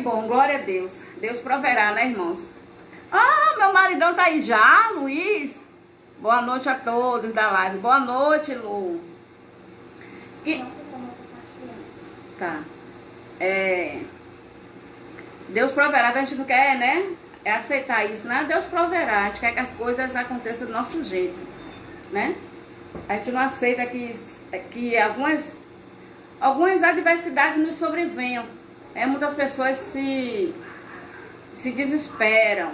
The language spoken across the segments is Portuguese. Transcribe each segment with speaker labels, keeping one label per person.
Speaker 1: bom, glória a Deus. Deus proverá, né, irmãos? Ah, meu maridão tá aí já, Luiz. Boa noite a todos da live. Boa noite, Lu. Que... Tá. Deus proverá, a gente não quer, né? É aceitar isso, né? Deus proverá. A gente quer que as coisas aconteçam do nosso jeito, né? A gente não aceita que algumas adversidades nos sobrevenham. Muitas pessoas se desesperam,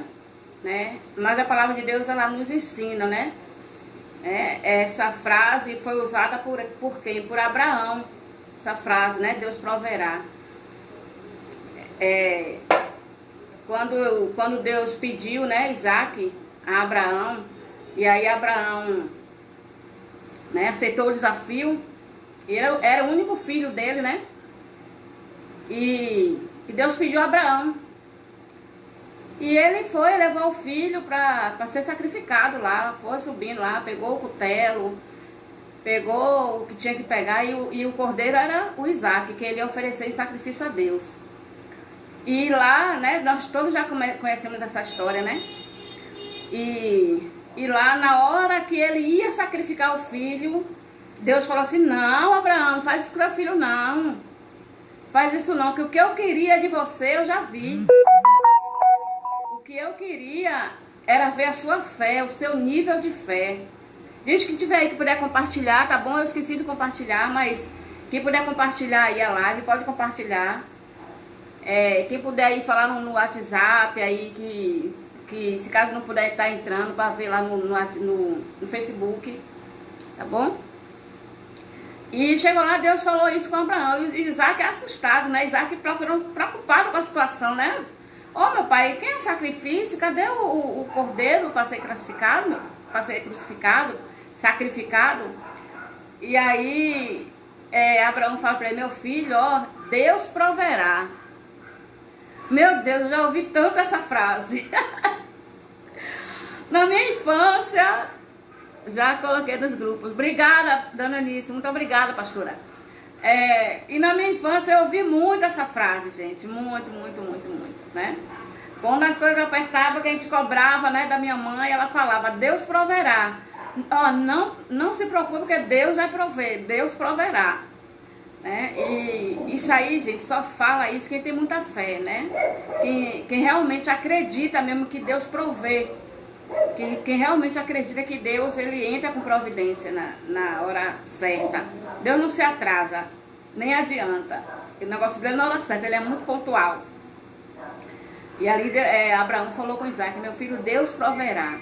Speaker 1: né? Mas a palavra de Deus, ela nos ensina, né? Essa frase foi usada por quem? Por Abraão. Essa frase, né? Deus proverá. Quando Deus pediu, né, Isaac a Abraão, e aí Abraão, né, aceitou o desafio, ele era o único filho dele, né? E Deus pediu a Abraão. E ele foi, levou o filho para ser sacrificado lá, foi subindo lá, pegou o cutelo, pegou o que tinha que pegar, e o cordeiro era o Isaac, que ele ia oferecer em sacrifício a Deus. E lá, né, nós todos já conhecemos essa história, né? E lá, na hora que ele ia sacrificar o filho, Deus falou assim: não, Abraão, faz isso com o filho, não. Faz isso não, que o que eu queria de você eu já vi. O que eu queria era ver a sua fé, o seu nível de fé. Gente que tiver aí que puder compartilhar, tá bom? Eu esqueci de compartilhar, mas quem puder compartilhar aí a live, pode compartilhar. Quem puder aí falar no WhatsApp aí, que se caso não puder estar entrando, para ver lá no Facebook, tá bom? E chegou lá, Deus falou isso com Abraão, e Isaac é assustado, né? Isaac preocupado com a situação, né? Ô, meu pai, quem é o sacrifício? Cadê o cordeiro para ser crucificado? Sacrificado? E aí, Abraão fala para ele: meu filho, ó, Deus proverá. Meu Deus, eu já ouvi tanto essa frase. Na minha infância, já coloquei nos grupos. Obrigada, dona Anice, muito obrigada, pastora. E na minha infância eu ouvi muito essa frase, gente. Muito, né? Quando as coisas apertavam, que a gente cobrava, né, da minha mãe, ela falava: Deus proverá. Ó, não se preocupe, porque Deus vai prover. Deus proverá. E isso aí, gente, só fala isso quem tem muita fé, né? Quem realmente acredita mesmo que Deus provê. Quem realmente acredita que Deus, ele entra com providência na hora certa. Deus não se atrasa, nem adianta. O negócio dele na hora certa, ele é muito pontual. E ali Abraão falou com Isaac: meu filho, Deus proverá.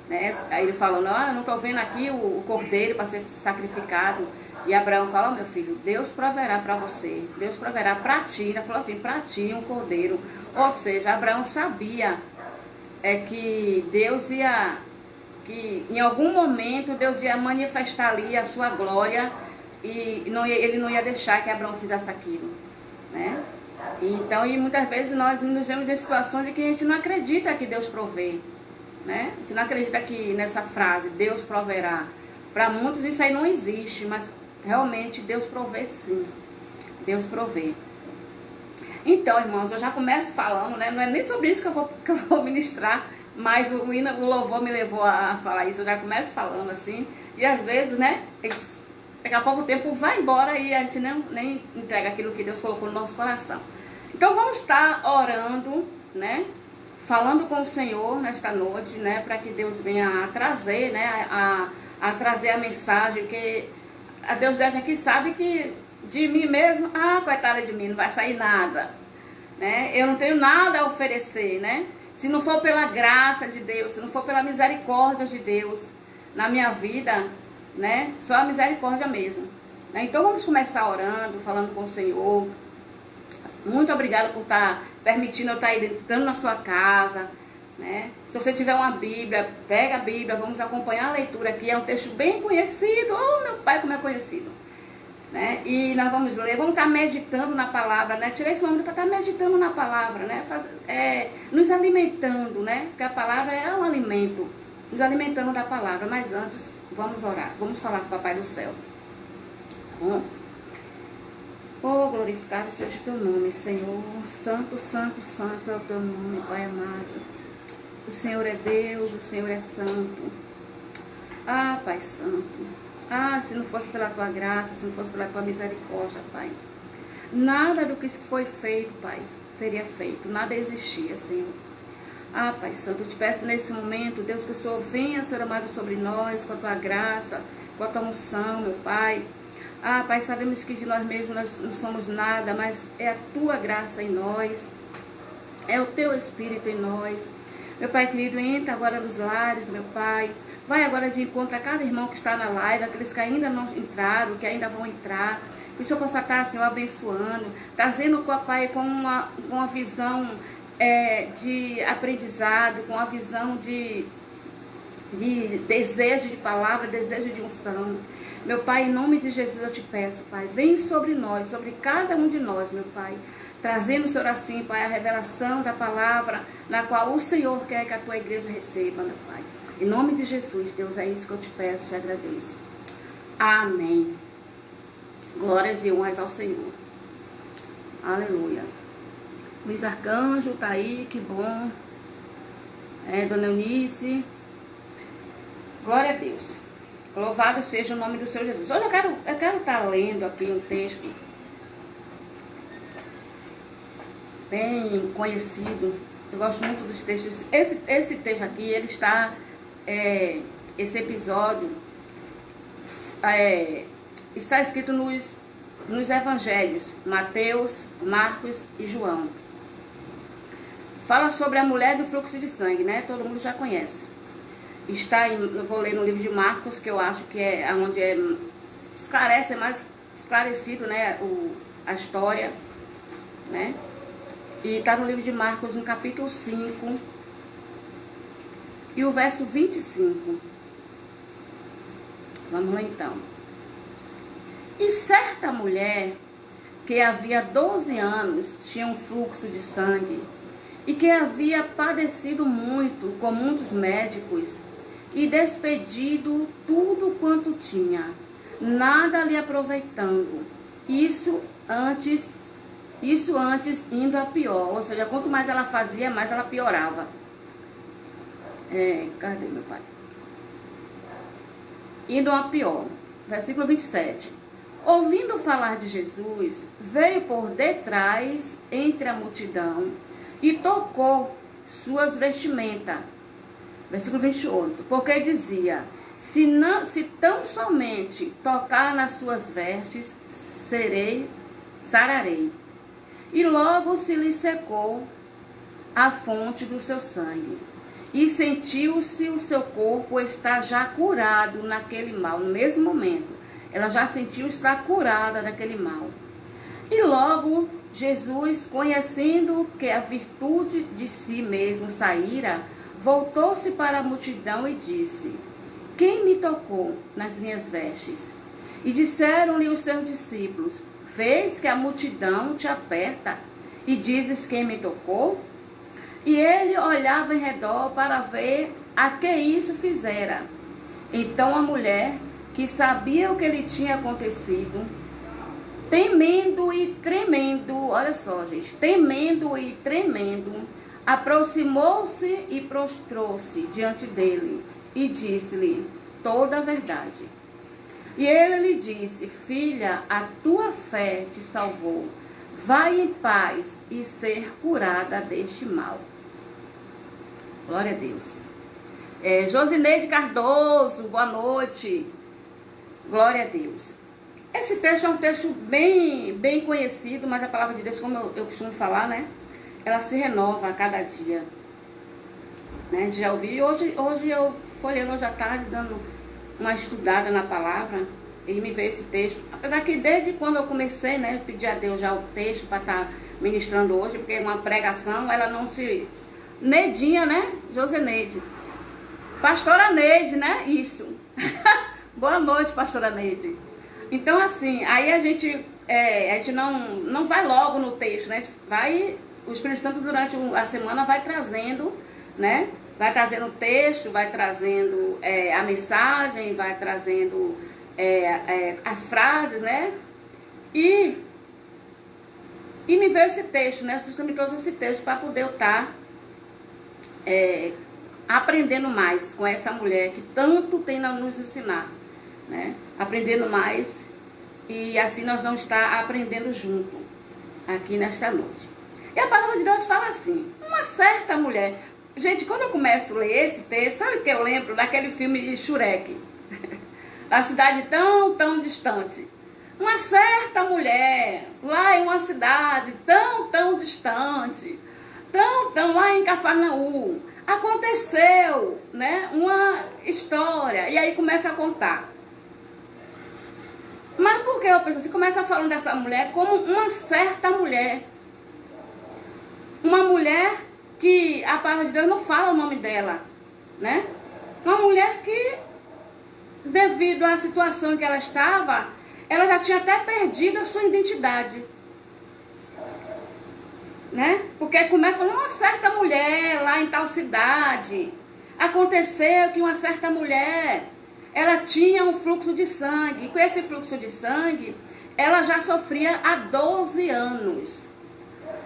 Speaker 1: Né? Aí ele falou: não, eu não estou vendo aqui o cordeiro para ser sacrificado. E Abraão fala: meu filho, Deus proverá para você, Deus proverá para ti. Ele falou assim: para ti um cordeiro. Ou seja, Abraão sabia que Deus que em algum momento Deus ia manifestar ali a sua glória, e ele não ia deixar que Abraão fizesse aquilo, né? Então, e muitas vezes nós nos vemos em situações em que a gente não acredita que Deus provê, né? A gente não acredita que nessa frase, Deus proverá. Para muitos isso aí não existe, mas realmente Deus provê sim. Deus provê. Então, irmãos, eu já começo falando, né? Não é nem sobre isso que eu vou ministrar, mas o louvor me levou a falar isso. Eu já começo falando assim, e às vezes, né? Daqui a pouco o tempo vai embora e a gente nem entrega aquilo que Deus colocou no nosso coração. Então vamos estar orando, né? Falando com o Senhor nesta noite, né? Para que Deus venha a trazer, né? A trazer a mensagem, que a Deus deve aqui sabe que de mim mesmo, coitada de mim, não vai sair nada, né? Eu não tenho nada a oferecer, né? Se não for pela graça de Deus, se não for pela misericórdia de Deus na minha vida, né? Só a misericórdia mesmo, né? Então vamos começar orando, falando com o Senhor. Muito obrigada por estar permitindo eu estar entrando na sua casa, né? Se você tiver uma Bíblia, pega a Bíblia, vamos acompanhar a leitura aqui. É um texto bem conhecido. Oh, meu pai, como é conhecido, né? E nós vamos ler, vamos estar meditando na palavra, né? Tirei esse momento para estar meditando na palavra, né? Nos alimentando, né? Porque a palavra é um alimento, nos alimentando da palavra. Mas antes, vamos orar, vamos falar com o Papai do Céu, tá bom? Oh, glorificado seja o teu nome, Senhor. Santo, santo, santo é o teu nome, Pai amado. O Senhor é Deus, o Senhor é santo. Ah, Pai santo. Ah, se não fosse pela tua graça, se não fosse pela tua misericórdia, Pai. Nada do que foi feito, Pai, teria feito. Nada existia, Senhor. Ah, Pai santo, eu te peço nesse momento, Deus, que o Senhor venha, Senhor amado, sobre nós, com a tua graça, com a tua unção, meu Pai. Ah, Pai, sabemos que de nós mesmos nós não somos nada, mas é a tua graça em nós, é o teu Espírito em nós. Meu Pai querido, entra agora nos lares, meu Pai. Vai agora de encontro a cada irmão que está na live, aqueles que ainda não entraram, que ainda vão entrar. Que o Senhor possa estar, Senhor, abençoando, trazendo, Pai, com uma visão de aprendizado, com uma visão de desejo de palavra, desejo de unção. Meu Pai, em nome de Jesus eu te peço, Pai, vem sobre nós, sobre cada um de nós, meu Pai, trazendo, Senhor, assim, Pai, a revelação da palavra na qual o Senhor quer que a tua igreja receba, meu Pai. Em nome de Jesus, Deus, é isso que eu te peço, te agradeço. Amém. Glórias e honras ao Senhor. Aleluia. Luiz Arcanjo tá aí, que bom. Dona Eunice. Glória a Deus. Louvado seja o nome do Senhor Jesus. Hoje eu quero estar lendo aqui um texto bem conhecido. Eu gosto muito dos textos. Esse texto aqui, ele está... esse episódio está escrito nos evangelhos, Mateus, Marcos e João. Fala sobre a mulher do fluxo de sangue, né? Todo mundo já conhece. Eu vou ler no livro de Marcos, que eu acho que é onde esclarece, é mais esclarecido, né? A história, né? E está no livro de Marcos, no capítulo 5, e o verso 25. Vamos lá então. E certa mulher, que havia 12 anos, tinha um fluxo de sangue, e que havia padecido muito com muitos médicos, e despedido tudo quanto tinha, nada lhe aproveitando. Isso antes indo a pior. Ou seja, quanto mais ela fazia, mais ela piorava. Cadê meu pai? Indo a pior. Versículo 27. Ouvindo falar de Jesus, veio por detrás entre a multidão e tocou suas vestimentas. Versículo 28. Porque dizia: se tão somente tocar nas suas vestes, sararei. E logo se lhe secou a fonte do seu sangue. E sentiu-se o seu corpo estar já curado naquele mal. No mesmo momento, ela já sentiu estar curada daquele mal. E logo Jesus, conhecendo que a virtude de si mesmo saíra, voltou-se para a multidão e disse: quem me tocou nas minhas vestes? E disseram-lhe os seus discípulos: vês que a multidão te aperta e dizes: quem me tocou? E ele olhava em redor para ver a que isso fizera. Então a mulher, que sabia o que lhe tinha acontecido, temendo e tremendo, olha só, gente, temendo e tremendo, aproximou-se e prostrou-se diante dele e disse-lhe toda a verdade. E ele lhe disse: filha, a tua fé te salvou. Vai em paz e ser curada deste mal. Glória a Deus. Josineide Cardoso, boa noite. Glória a Deus. Esse texto é um texto bem conhecido, mas a palavra de Deus, como eu costumo falar, né? Ela se renova a cada dia. Né? A gente já ouviu. Hoje eu folhando hoje à tarde, dando uma estudada na palavra, e me veio esse texto. Apesar que desde quando eu comecei, né? Eu pedi a Deus já o texto para estar ministrando hoje, porque uma pregação, ela não se... Neidinha, né? Joseneide. Pastora Neide, né? Isso. Boa noite, pastora Neide. Então, assim, aí a gente não vai logo no texto, né? O Espírito Santo durante a semana vai trazendo, né? Vai trazendo o texto, vai trazendo a mensagem, vai trazendo as frases, né? E E me veio esse texto, né? Jesus me trouxe esse texto para poder eu estar aprendendo mais com essa mulher que tanto tem a nos ensinar, né? Aprendendo mais e assim nós vamos estar aprendendo junto aqui nesta noite. E a palavra de Deus fala assim, uma certa mulher... Gente, quando eu começo a ler esse texto, sabe o que eu lembro? Daquele filme Shrek. A cidade tão, tão distante. Uma certa mulher, lá em uma cidade tão, tão distante, tão, tão lá em Cafarnaum, aconteceu, né, uma história. E aí começa a contar. Mas por que eu penso assim? Começa falando dessa mulher como uma certa mulher. Uma mulher que a palavra de Deus não fala o nome dela, né? Uma mulher que, devido à situação em que ela estava, ela já tinha até perdido a sua identidade, né? Porque começa falando, uma certa mulher lá em tal cidade, aconteceu que uma certa mulher, ela tinha um fluxo de sangue, e com esse fluxo de sangue, ela já sofria há 12 anos.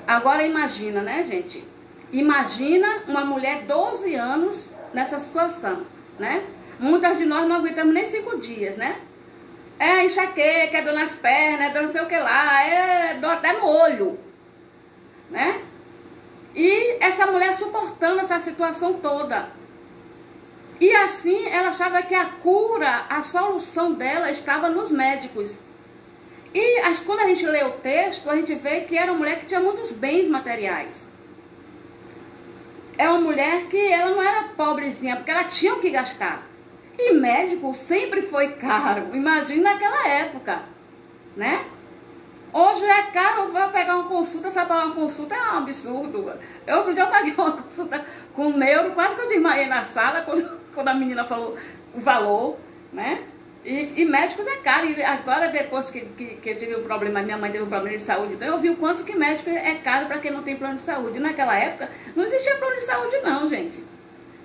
Speaker 1: Agora imagina, né, gente? Imagina uma mulher 12 anos nessa situação, né? Muitas de nós não aguentamos nem 5 dias, né? É enxaqueca, é dor nas pernas, é dor não sei o que lá, é dor até no olho, né? E essa mulher suportando essa situação toda. E assim ela achava que a cura, a solução dela estava nos médicos. E quando a gente lê o texto, a gente vê que era uma mulher que tinha muitos bens materiais. É uma mulher que ela não era pobrezinha, porque ela tinha o que gastar. E médico sempre foi caro. Imagina naquela época, né? Hoje é caro, você vai pegar uma consulta, você vai pagar uma consulta, é um absurdo. Outro dia eu paguei uma consulta com um neuro, quase que eu desmaiei na sala quando a menina falou o valor, né? E médicos é caro. E agora, depois que eu tive um problema, minha mãe teve um problema de saúde, então eu vi o quanto que médico é caro para quem não tem plano de saúde. Naquela época, não existia plano de saúde não, gente,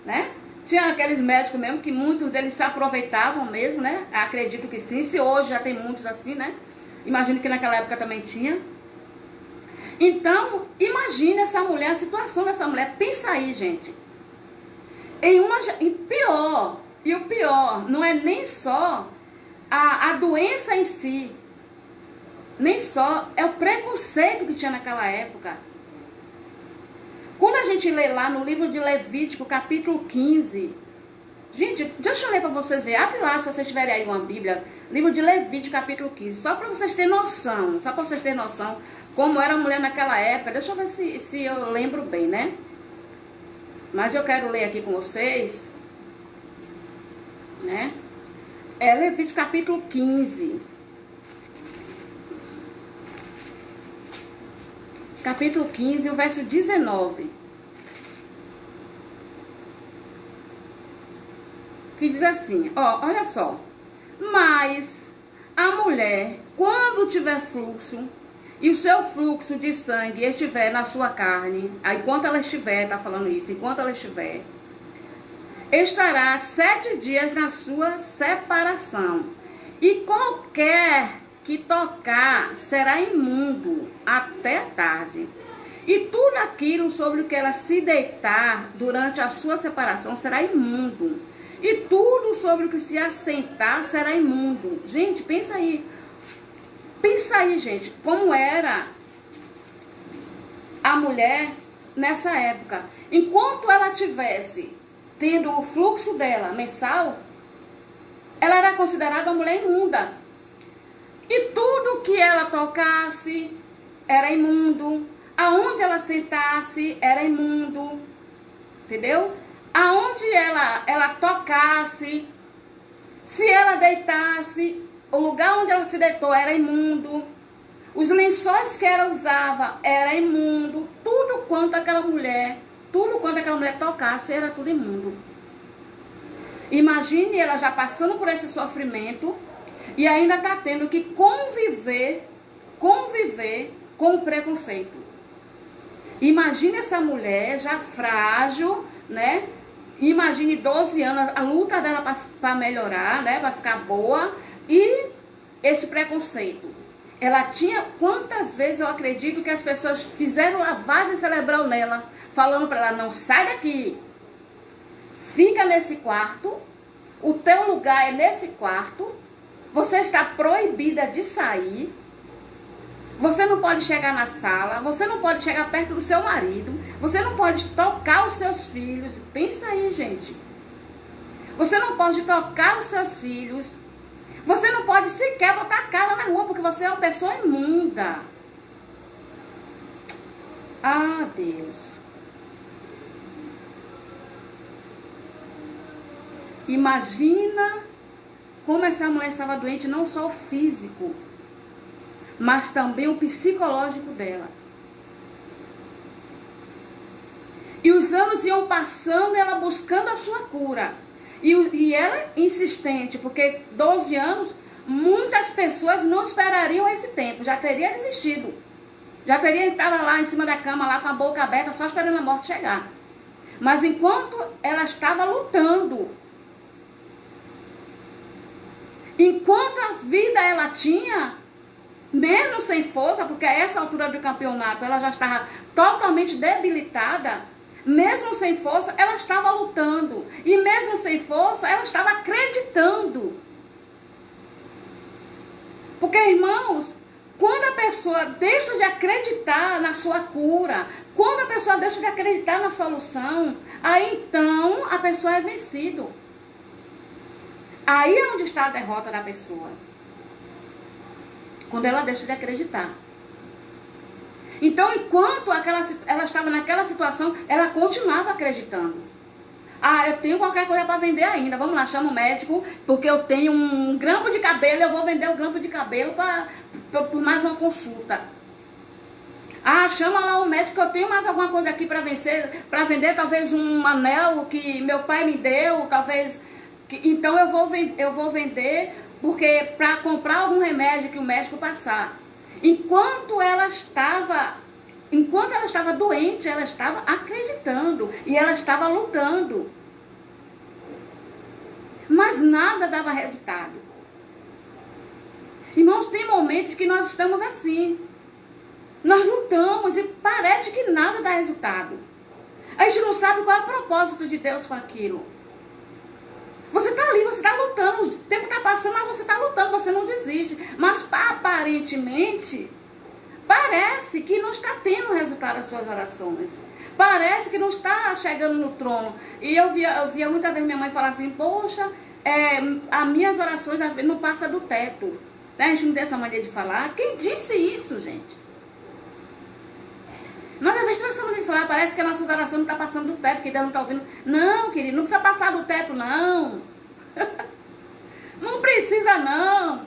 Speaker 1: né? Tinha aqueles médicos mesmo que muitos deles se aproveitavam mesmo, né? Acredito que sim, se hoje já tem muitos assim, né? Imagino que naquela época também tinha. Então, imagine essa mulher, a situação dessa mulher. Pensa aí, gente. Em pior, e o pior, não é nem só a doença em si, nem só, é o preconceito que tinha naquela época. Quando a gente lê lá no livro de Levítico, capítulo 15, gente, deixa eu ler para vocês verem, abre lá se vocês tiverem aí uma Bíblia, livro de Levítico, capítulo 15, só para vocês terem noção, como era a mulher naquela época. Deixa eu ver se eu lembro bem, né? Mas eu quero ler aqui com vocês, né? É Levítico capítulo 15. Capítulo 15, o verso 19. Que diz assim, ó, olha só. Mas a mulher, quando tiver fluxo, e o seu fluxo de sangue estiver na sua carne, enquanto ela estiver, tá falando isso, enquanto ela estiver, estará 7 dias na sua separação. E qualquer que tocar será imundo até tarde. E tudo aquilo sobre o que ela se deitar durante a sua separação será imundo. E tudo sobre o que se assentar será imundo. Gente, pensa aí. Pensa aí, gente, como era a mulher nessa época. Enquanto ela tivesse tendo o fluxo dela mensal, ela era considerada uma mulher imunda. E tudo que ela tocasse era imundo. Aonde ela sentasse era imundo. Entendeu? Aonde ela tocasse, se ela deitasse, o lugar onde ela se deitou era imundo. Os lençóis que ela usava era imundo. Tudo quanto aquela mulher tocasse era tudo imundo. Imagine ela já passando por esse sofrimento e ainda está tendo que conviver com o preconceito. Imagine essa mulher já frágil, né? Imagine 12 anos, a luta dela para melhorar, né? Para ficar boa. E esse preconceito. Ela tinha, quantas vezes eu acredito que as pessoas fizeram lavagem cerebral nela, falando para ela, não sai daqui, fica nesse quarto, o teu lugar é nesse quarto, você está proibida de sair, você não pode chegar na sala, você não pode chegar perto do seu marido, você não pode tocar os seus filhos, pensa aí, gente, você não pode tocar os seus filhos, você não pode sequer botar a cara na rua, porque você é uma pessoa imunda. Ah, Deus. Imagina como essa mulher estava doente, não só o físico, mas também o psicológico dela. E os anos iam passando, ela buscando a sua cura. E ela insistente, porque 12 anos, muitas pessoas não esperariam esse tempo, já teria desistido. Já teria estava lá em cima da cama, lá com a boca aberta, só esperando a morte chegar. Mas enquanto ela estava lutando, enquanto a vida ela tinha, mesmo sem força, porque a essa altura do campeonato ela já estava totalmente debilitada, mesmo sem força, ela estava lutando. E mesmo sem força, ela estava acreditando. Porque, irmãos, quando a pessoa deixa de acreditar na sua cura, quando a pessoa deixa de acreditar na solução, aí então a pessoa é vencida. Aí é onde está a derrota da pessoa. Quando ela deixa de acreditar. Então, enquanto ela estava naquela situação, ela continuava acreditando. Ah, eu tenho qualquer coisa para vender ainda. Vamos lá, chama o médico, porque eu tenho um grampo de cabelo, eu vou vender o grampo de cabelo por mais uma consulta. Ah, chama lá o médico, eu tenho mais alguma coisa aqui para vender, talvez um anel que meu pai me deu, talvez. Então eu vou vender, porque para comprar algum remédio que o médico passar. Enquanto ela estava doente, ela estava acreditando e ela estava lutando. Mas nada dava resultado. Irmãos, tem momentos que nós estamos assim. Nós lutamos e parece que nada dá resultado. A gente não sabe qual é o propósito de Deus com aquilo. Você está ali, você está lutando, o tempo está passando, mas você está lutando, você não desiste. Mas aparentemente, parece que não está tendo resultado as suas orações. Parece que não está chegando no trono. E eu via muita vez minha mãe falar assim, poxa, as minhas orações não passam do teto. Né? A gente não tem essa maneira de falar. Quem disse isso, gente? Nós às vezes temos essa maneira de falar, parece que a nossa oração não está passando do teto, que Deus não está ouvindo. Não, querido, não precisa passar do teto, não. Não precisa, não.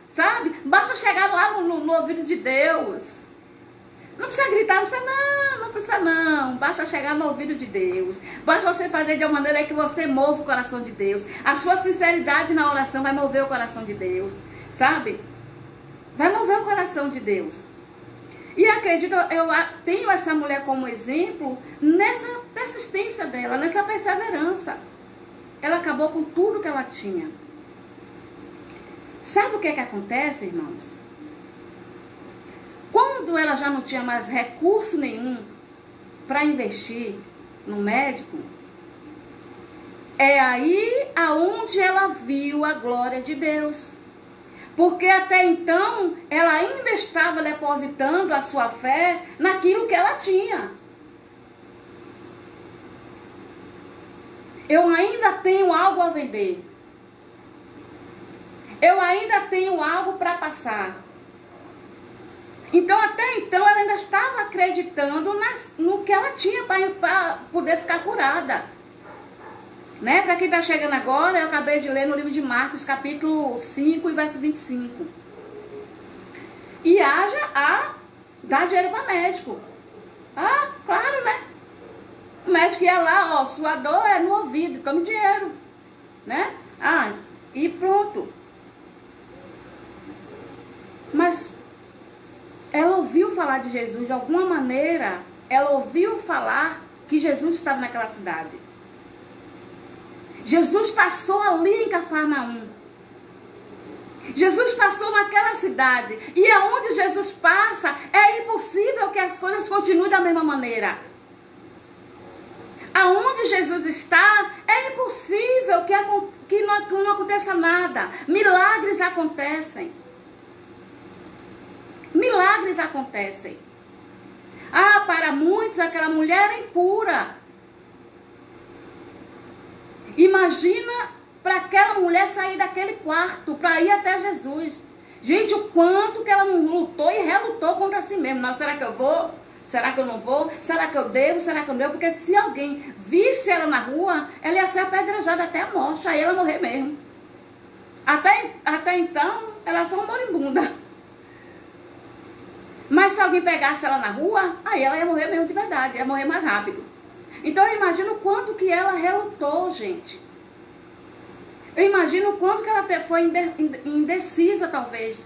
Speaker 1: Sabe? Basta chegar lá no ouvido de Deus. Não precisa gritar, não precisa não. Basta chegar no ouvido de Deus. Basta você fazer de uma maneira que você mova o coração de Deus. A sua sinceridade na oração vai mover o coração de Deus. Sabe? Vai mover o coração de Deus. E acredito, eu tenho essa mulher como exemplo nessa persistência dela, nessa perseverança. Ela acabou com tudo que ela tinha. Sabe o que acontece, irmãos? Quando ela já não tinha mais recurso nenhum para investir no médico, é aí aonde ela viu a glória de Deus. Porque até então, ela ainda estava depositando a sua fé naquilo que ela tinha. Eu ainda tenho algo a vender. Eu ainda tenho algo para passar. Então, até então, ela ainda estava acreditando no que ela tinha para poder ficar curada. Né? Para quem está chegando agora, eu acabei de ler no livro de Marcos, capítulo 5 e verso 25. E haja a dar dinheiro para médico. Ah, claro, né? O médico ia lá, ó, sua dor é no ouvido, tome dinheiro. Né? Ah, e pronto. Mas ela ouviu falar de Jesus de alguma maneira, ela ouviu falar que Jesus estava naquela cidade. Jesus passou ali em Cafarnaum. Jesus passou naquela cidade. E aonde Jesus passa, é impossível que as coisas continuem da mesma maneira. Aonde Jesus está, é impossível que não aconteça nada. Milagres acontecem. Milagres acontecem. Ah, para muitos aquela mulher é impura. Imagina para aquela mulher sair daquele quarto para ir até Jesus. Gente, o quanto que ela não lutou e relutou contra si mesma. Não, será que eu vou? Será que eu não vou? Será que eu devo? Será que eu não devo? Porque se alguém visse ela na rua, ela ia ser apedrejada até a morte. Aí ela morrer mesmo. Até então, ela é só uma moribunda. Mas se alguém pegasse ela na rua, aí ela ia morrer mesmo de verdade. Ia morrer mais rápido. Então eu imagino o quanto que ela relutou, gente. Eu imagino o quanto que ela foi indecisa, talvez.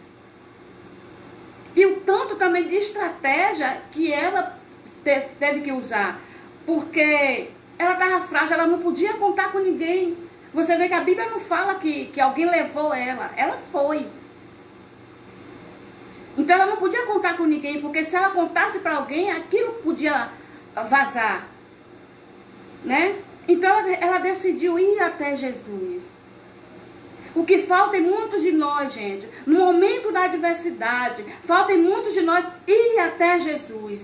Speaker 1: E o tanto também de estratégia que ela teve que usar. Porque ela estava frágil, ela não podia contar com ninguém. Você vê que a Bíblia não fala que alguém levou ela. Ela foi. Então ela não podia contar com ninguém, porque se ela contasse para alguém, aquilo podia vazar. Né? Então ela decidiu ir até Jesus. O que falta em muitos de nós, gente, no momento da adversidade, falta em muitos de nós ir até Jesus.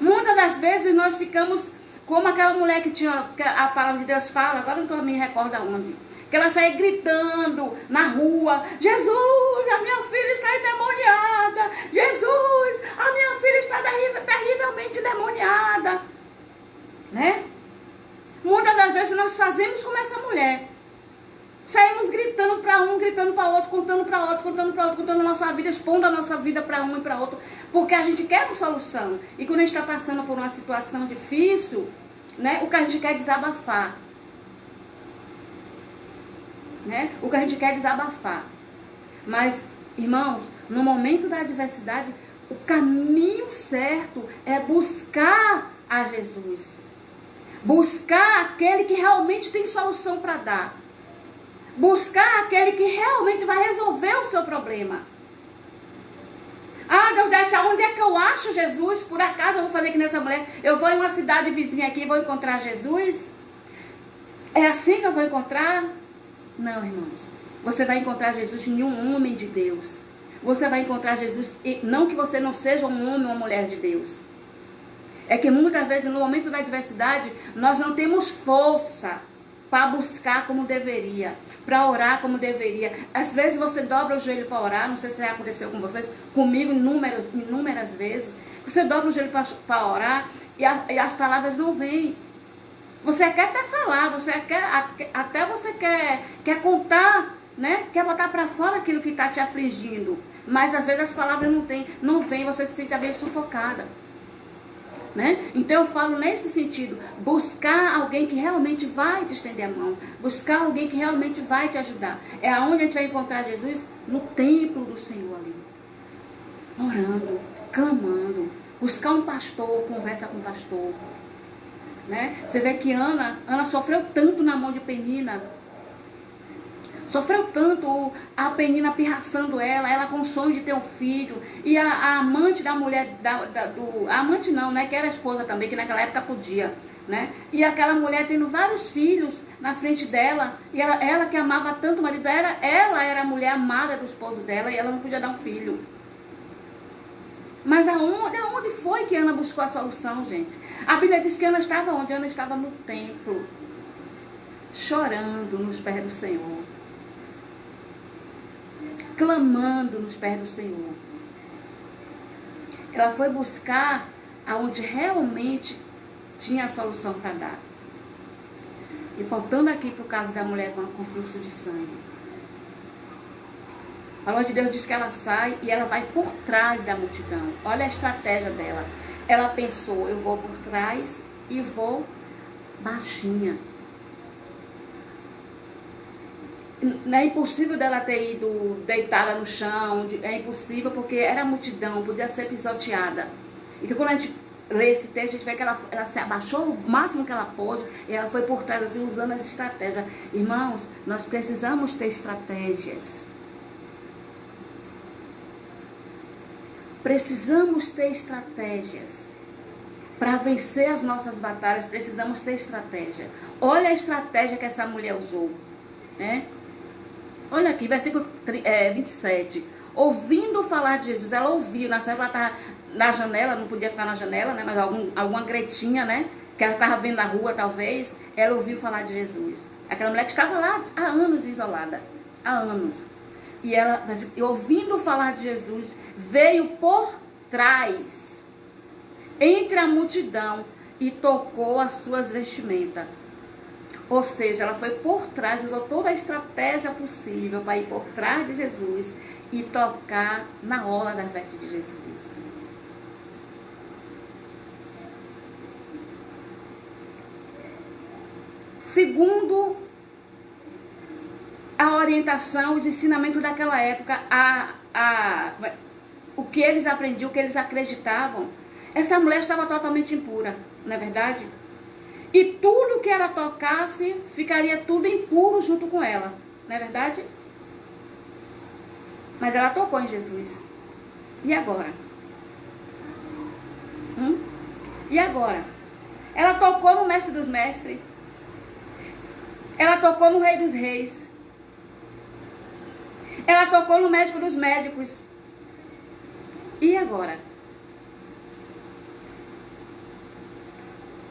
Speaker 1: Muitas das vezes nós ficamos como aquela mulher que a palavra de Deus fala, agora não me recordo aonde, que ela saía gritando na rua: Jesus, a minha filha está endemoniada, Jesus, a minha filha está terrivelmente endemoniada. Né? Muitas das vezes nós fazemos como essa mulher. Saímos gritando para um, gritando para outro, contando para outro, contando a nossa vida, expondo a nossa vida para um e para outro, porque a gente quer uma solução. E quando a gente está passando por uma situação difícil, né, o que a gente quer é desabafar. Né? O que a gente quer é desabafar. Mas, irmãos, no momento da adversidade, o caminho certo é buscar a Jesus. Buscar aquele que realmente tem solução para dar. Buscar aquele que realmente vai resolver o seu problema. Ah, Deus, onde é que eu acho Jesus? Por acaso eu vou fazer que nessa mulher? Eu vou em uma cidade vizinha aqui e vou encontrar Jesus? É assim que eu vou encontrar? Não, irmãos. Você vai encontrar Jesus em um homem de Deus. Você vai encontrar Jesus, não que você não seja um homem ou uma mulher de Deus. É que muitas vezes no momento da adversidade, nós não temos força para buscar como deveria, para orar como deveria. Às vezes você dobra o joelho para orar, não sei se já aconteceu com vocês, comigo inúmeras vezes. Você dobra o joelho para orar e as palavras não vêm. Você quer até falar, até você quer contar, né? Quer botar para fora aquilo que está te afligindo. Mas às vezes as palavras não vêm, você se sente meio sufocada. Né? Então eu falo nesse sentido, buscar alguém que realmente vai te estender a mão, buscar alguém que realmente vai te ajudar. É aonde a gente vai encontrar Jesus? No templo do Senhor ali, orando, clamando, buscar um pastor, conversa com o pastor. Né? Você vê que Ana sofreu tanto na mão de Penina, sofreu tanto, a Penina pirraçando ela com o sonho de ter um filho. E a amante da mulher, a amante não, né? Que era a esposa também, que naquela época podia. Né? E aquela mulher tendo vários filhos na frente dela. E ela que amava tanto o marido, ela era a mulher amada do esposo dela e ela não podia dar um filho. Mas aonde foi que Ana buscou a solução, gente? A Bíblia diz que Ana estava onde? Ana estava no templo, chorando nos pés do Senhor, clamando nos pés do Senhor. Ela foi buscar aonde realmente tinha a solução para dar. E voltando aqui para o caso da mulher com fluxo de sangue. A palavra de Deus diz que ela sai e ela vai por trás da multidão. Olha a estratégia dela. Ela pensou, eu vou por trás e vou baixinha. Não é impossível dela ter ido deitada no chão, é impossível porque era multidão, podia ser pisoteada. Então quando a gente lê esse texto, a gente vê que ela se abaixou o máximo que ela pôde e ela foi por trás, assim, usando as estratégias. Irmãos, nós precisamos ter estratégias. precisamos ter estratégias. Para vencer as nossas batalhas, precisamos ter estratégia. Olha a estratégia que essa mulher usou, né? Olha aqui, versículo 27. Ouvindo falar de Jesus, ela ouviu, na época ela estava na janela, não podia ficar na janela, né? Mas alguma gretinha, né? Que ela estava vendo na rua, talvez, ela ouviu falar de Jesus. Aquela mulher que estava lá há anos isolada, há anos. E ela, ouvindo falar de Jesus, veio por trás, entre a multidão, e tocou as suas vestimentas. Ou seja, ela foi por trás, usou toda a estratégia possível para ir por trás de Jesus e tocar na orla das vestes de Jesus. Segundo a orientação, os ensinamentos daquela época, o que eles aprendiam, o que eles acreditavam, essa mulher estava totalmente impura, não é verdade? E tudo que ela tocasse, ficaria tudo impuro junto com ela, não é verdade? Mas ela tocou em Jesus. E agora? E agora? Ela tocou no Mestre dos Mestres. Ela tocou no Rei dos Reis. Ela tocou no Médico dos Médicos. E agora?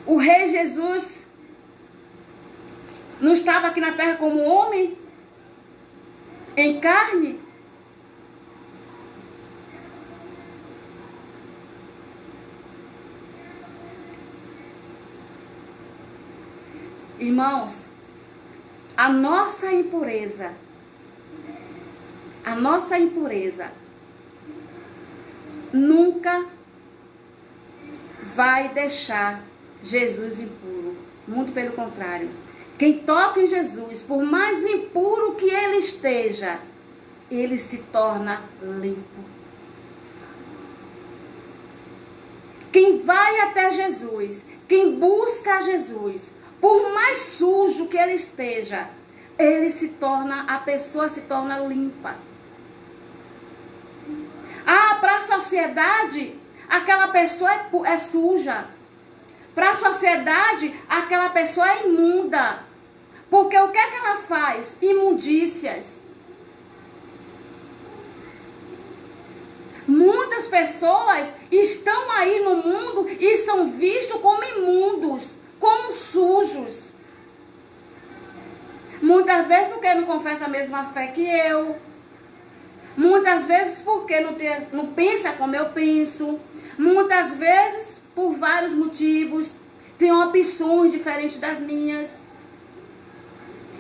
Speaker 1: O Rei Jesus não estava aqui na terra como homem, em carne? Irmãos, a nossa impureza nunca vai deixar Jesus impuro. Muito pelo contrário. Quem toca em Jesus, por mais impuro que ele esteja, ele se torna limpo. Quem vai até Jesus, quem busca Jesus, por mais sujo que ele esteja, a pessoa se torna limpa. Para a sociedade, aquela pessoa é suja. Para a sociedade, aquela pessoa é imunda. Porque o que é que ela faz? Imundícias. Muitas pessoas estão aí no mundo e são vistos como imundos, como sujos. Muitas vezes porque não confessa a mesma fé que eu. Muitas vezes porque não pensa como eu penso. Muitas vezes por vários motivos. Tem opções diferentes das minhas.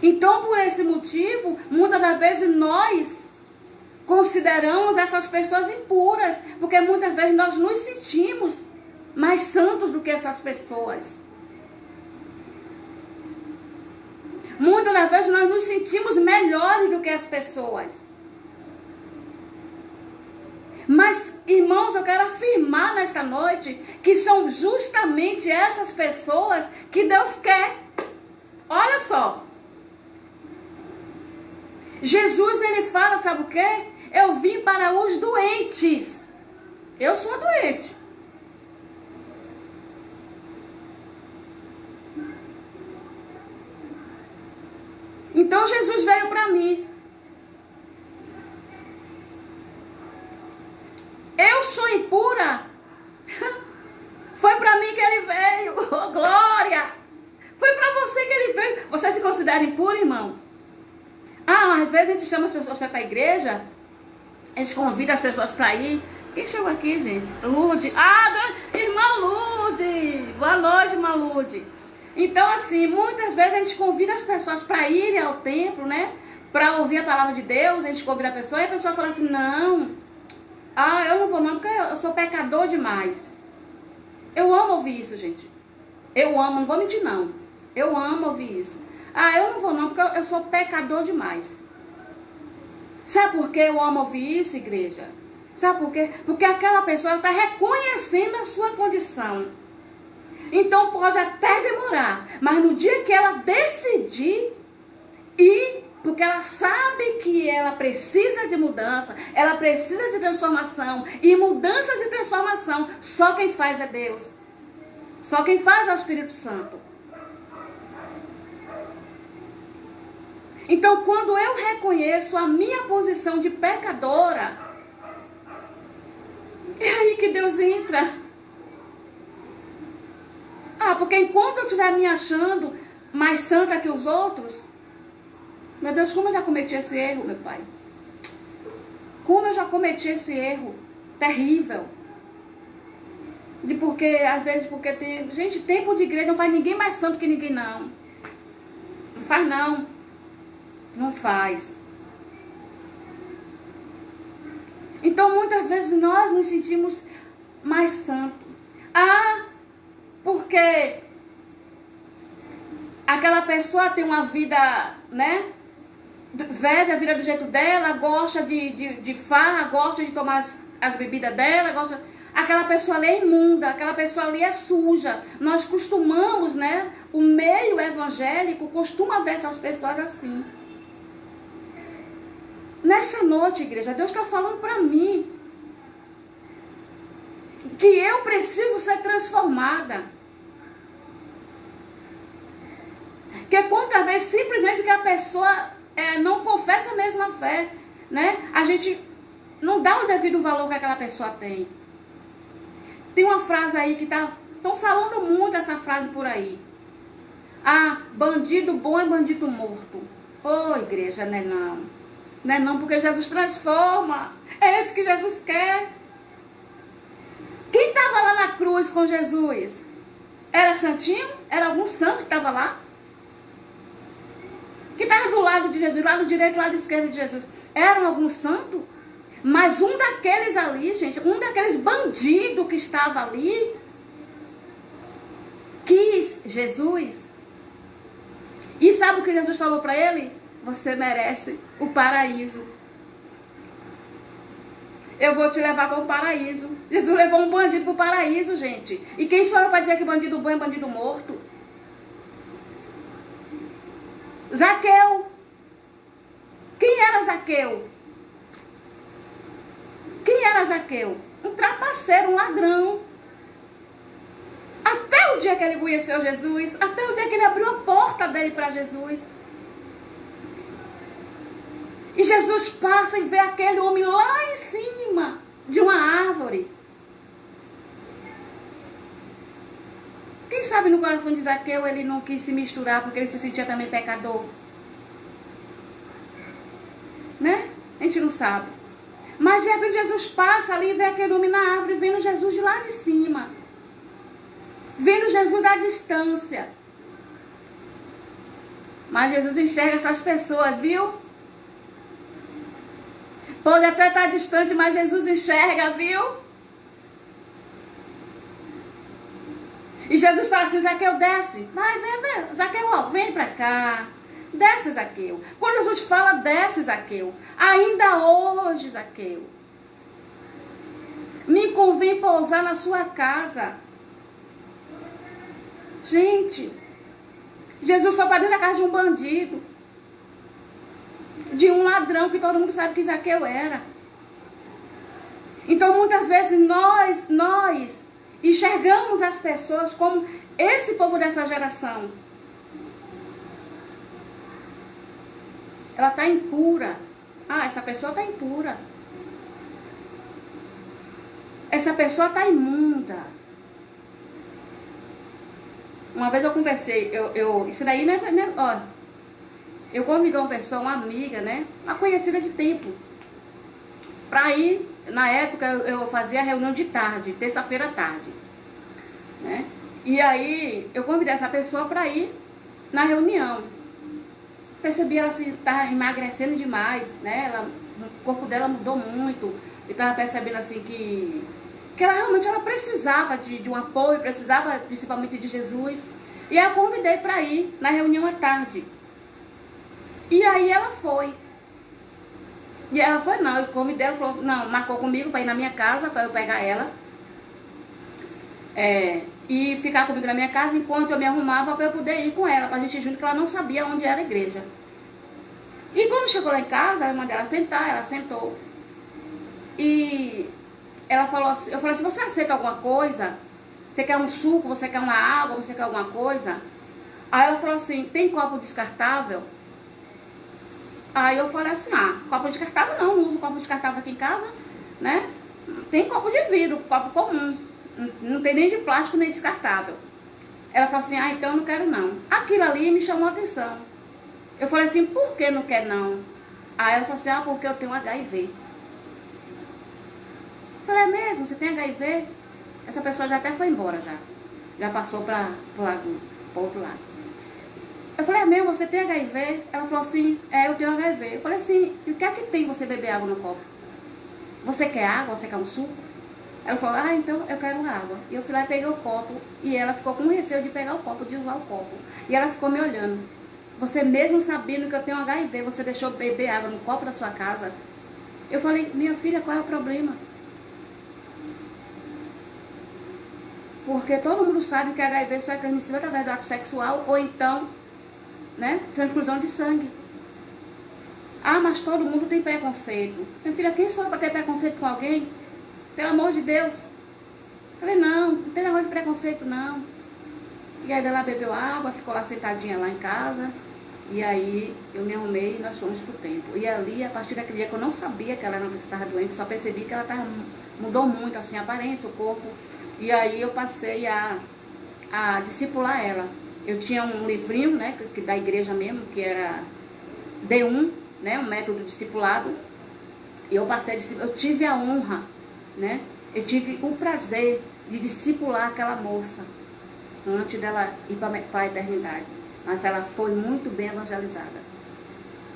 Speaker 1: Então, por esse motivo, muitas das vezes nós consideramos essas pessoas impuras. Porque muitas vezes nós nos sentimos mais santos do que essas pessoas. Muitas das vezes nós nos sentimos melhores do que as pessoas. Mas, irmãos, eu quero afirmar nesta noite que são justamente essas pessoas que Deus quer. Olha só. Jesus, ele fala, sabe o quê? Eu vim para os doentes. Eu sou doente. Então, Jesus veio para mim. Eu sou impura. Foi para mim que ele veio. Oh, glória. Foi para você que ele veio. Você se considera impuro, irmão? Às vezes a gente chama as pessoas para ir para a igreja. A gente convida as pessoas para ir. Quem chegou aqui, gente? Lude. Irmã Lude. Boa noite, irmã Lude. Então, assim, muitas vezes a gente convida as pessoas para irem ao templo, né? Para ouvir a palavra de Deus. A gente convida a pessoa e a pessoa fala assim, não. Eu não vou não, porque eu sou pecador demais. Eu amo ouvir isso, gente. Eu amo, não vou mentir não. Eu amo ouvir isso. Eu não vou não, porque eu sou pecador demais. Sabe por que eu amo ouvir isso, igreja? Sabe por quê? Porque aquela pessoa está reconhecendo a sua condição. Então pode até demorar, mas no dia que ela decidir ir Porque ela sabe que ela precisa de mudança, ela precisa de transformação. E mudanças e transformação, só quem faz é Deus. Só quem faz é o Espírito Santo. Então, quando eu reconheço a minha posição de pecadora, é aí que Deus entra. Porque enquanto eu estiver me achando mais santa que os outros, meu Deus, como eu já cometi esse erro, meu Pai? Como eu já cometi esse erro terrível. Às vezes, porque tem... Gente, tempo de igreja não faz ninguém mais santo que ninguém, não. Não faz, não. Não faz. Então, muitas vezes, nós nos sentimos mais santos. Porque aquela pessoa tem uma vida, né? Vive a vida do jeito dela, gosta de farra, gosta de tomar as bebidas dela, gosta... Aquela pessoa ali é imunda, aquela pessoa ali é suja. Nós costumamos, né? O meio evangélico costuma ver essas pessoas assim. Nessa noite, igreja, Deus está falando para mim que eu preciso ser transformada. Que quantas vezes, simplesmente que a pessoa não confessa a mesma fé, né? A gente não dá o devido valor que aquela pessoa tem. Tem uma frase aí que estão falando muito essa frase por aí. Bandido bom é bandido morto. Igreja, não é não. Não é não, porque Jesus transforma. É isso que Jesus quer. Quem estava lá na cruz com Jesus? Era santinho? Era algum santo que estava lá? Que estava do lado de Jesus, lado direito, lado esquerdo de Jesus. Era algum santo? Mas um daqueles ali, gente, um daqueles bandidos que estava ali, quis Jesus. E sabe o que Jesus falou para ele? Você merece o paraíso. Eu vou te levar para o paraíso. Jesus levou um bandido para o paraíso, gente. E quem sou eu para dizer que bandido bom é bandido morto? Zaqueu. Quem era Zaqueu? Quem era Zaqueu? Um trapaceiro, um ladrão. Até o dia que ele conheceu Jesus, até o dia que ele abriu a porta dele para Jesus. E Jesus passa e vê aquele homem lá em cima de uma árvore. Quem sabe no coração de Zaqueu ele não quis se misturar porque ele se sentia também pecador? Né? A gente não sabe. Mas de repente Jesus passa ali e vê aquele homem na árvore, vendo Jesus de lá de cima. Vendo Jesus à distância. Mas Jesus enxerga essas pessoas, viu? Pode até estar distante, mas Jesus enxerga, viu? E Jesus fala assim, Zaqueu, desce. Vai, vem. Zaqueu, ó, vem pra cá. Desce, Zaqueu. Quando Jesus fala, desce, Zaqueu. Ainda hoje, Zaqueu, me convém pousar na sua casa. Gente, Jesus foi para dentro da casa de um bandido. De um ladrão que todo mundo sabe que Zaqueu era. Então, muitas vezes, nós enxergamos as pessoas como esse povo dessa geração. Ela está impura. Essa pessoa está impura. Essa pessoa está imunda. Uma vez eu conversei, isso daí, né, ó, eu convidei uma pessoa, uma amiga, né, uma conhecida de tempo, para ir, na época eu fazia reunião de tarde, terça-feira à tarde, né, e aí eu convidei essa pessoa para ir na reunião. Percebi ela assim, estava emagrecendo demais, né, o corpo dela mudou muito, eu estava percebendo assim que ela realmente precisava de um apoio, precisava principalmente de Jesus. E eu a convidei para ir na reunião à tarde. E aí ela foi. E ela foi, não, eu convidei, ela falou, não, marcou comigo para ir na minha casa, para eu pegar ela. E ficar comigo na minha casa enquanto eu me arrumava para eu poder ir com ela, para a gente ir junto, que ela não sabia onde era a igreja. E quando chegou lá em casa, eu mandei ela sentar, ela sentou. E ela falou assim, eu falei assim, você aceita alguma coisa? Você quer um suco, você quer uma água, você quer alguma coisa? Aí ela falou assim, tem copo descartável? Aí eu falei assim, copo descartável não uso copo descartável aqui em casa, né? Tem copo de vidro, copo comum. Não tem nem de plástico, nem descartável. Ela falou assim, então eu não quero não. Aquilo ali me chamou a atenção. Eu falei assim, por que não quer não? Aí ela falou assim, porque eu tenho HIV. Eu falei, é mesmo? Você tem HIV? Essa pessoa já até foi embora já. Já passou para o outro lado. Eu falei, é mesmo? Você tem HIV? Ela falou assim, eu tenho HIV. Eu falei assim, e o que é que tem você beber água no copo? Você quer água? Você quer um suco? Ela falou, então eu quero água. E eu fui lá e peguei o copo. E ela ficou com receio de pegar o copo, de usar o copo. E ela ficou me olhando. Você mesmo sabendo que eu tenho HIV, você deixou beber água no copo da sua casa? Eu falei, minha filha, qual é o problema? Porque todo mundo sabe que HIV só é transmissível através do ato sexual ou então, né, transfusão de sangue. Mas todo mundo tem preconceito. Minha filha, quem sou eu para ter preconceito com alguém? Pelo amor de Deus. Eu falei, não tem negócio de preconceito não. E aí ela bebeu água, ficou lá sentadinha lá em casa. E aí eu me arrumei e nós fomos pro templo. E ali, a partir daquele dia que eu não sabia que ela não estava doente, só percebi que ela mudou muito assim, a aparência, o corpo. E aí eu passei a discipular ela. Eu tinha um livrinho, né, da igreja mesmo, que era D1, né, um método discipulado. E eu eu tive a honra, né, eu tive o prazer de discipular aquela moça antes dela ir para a eternidade. Mas ela foi muito bem evangelizada,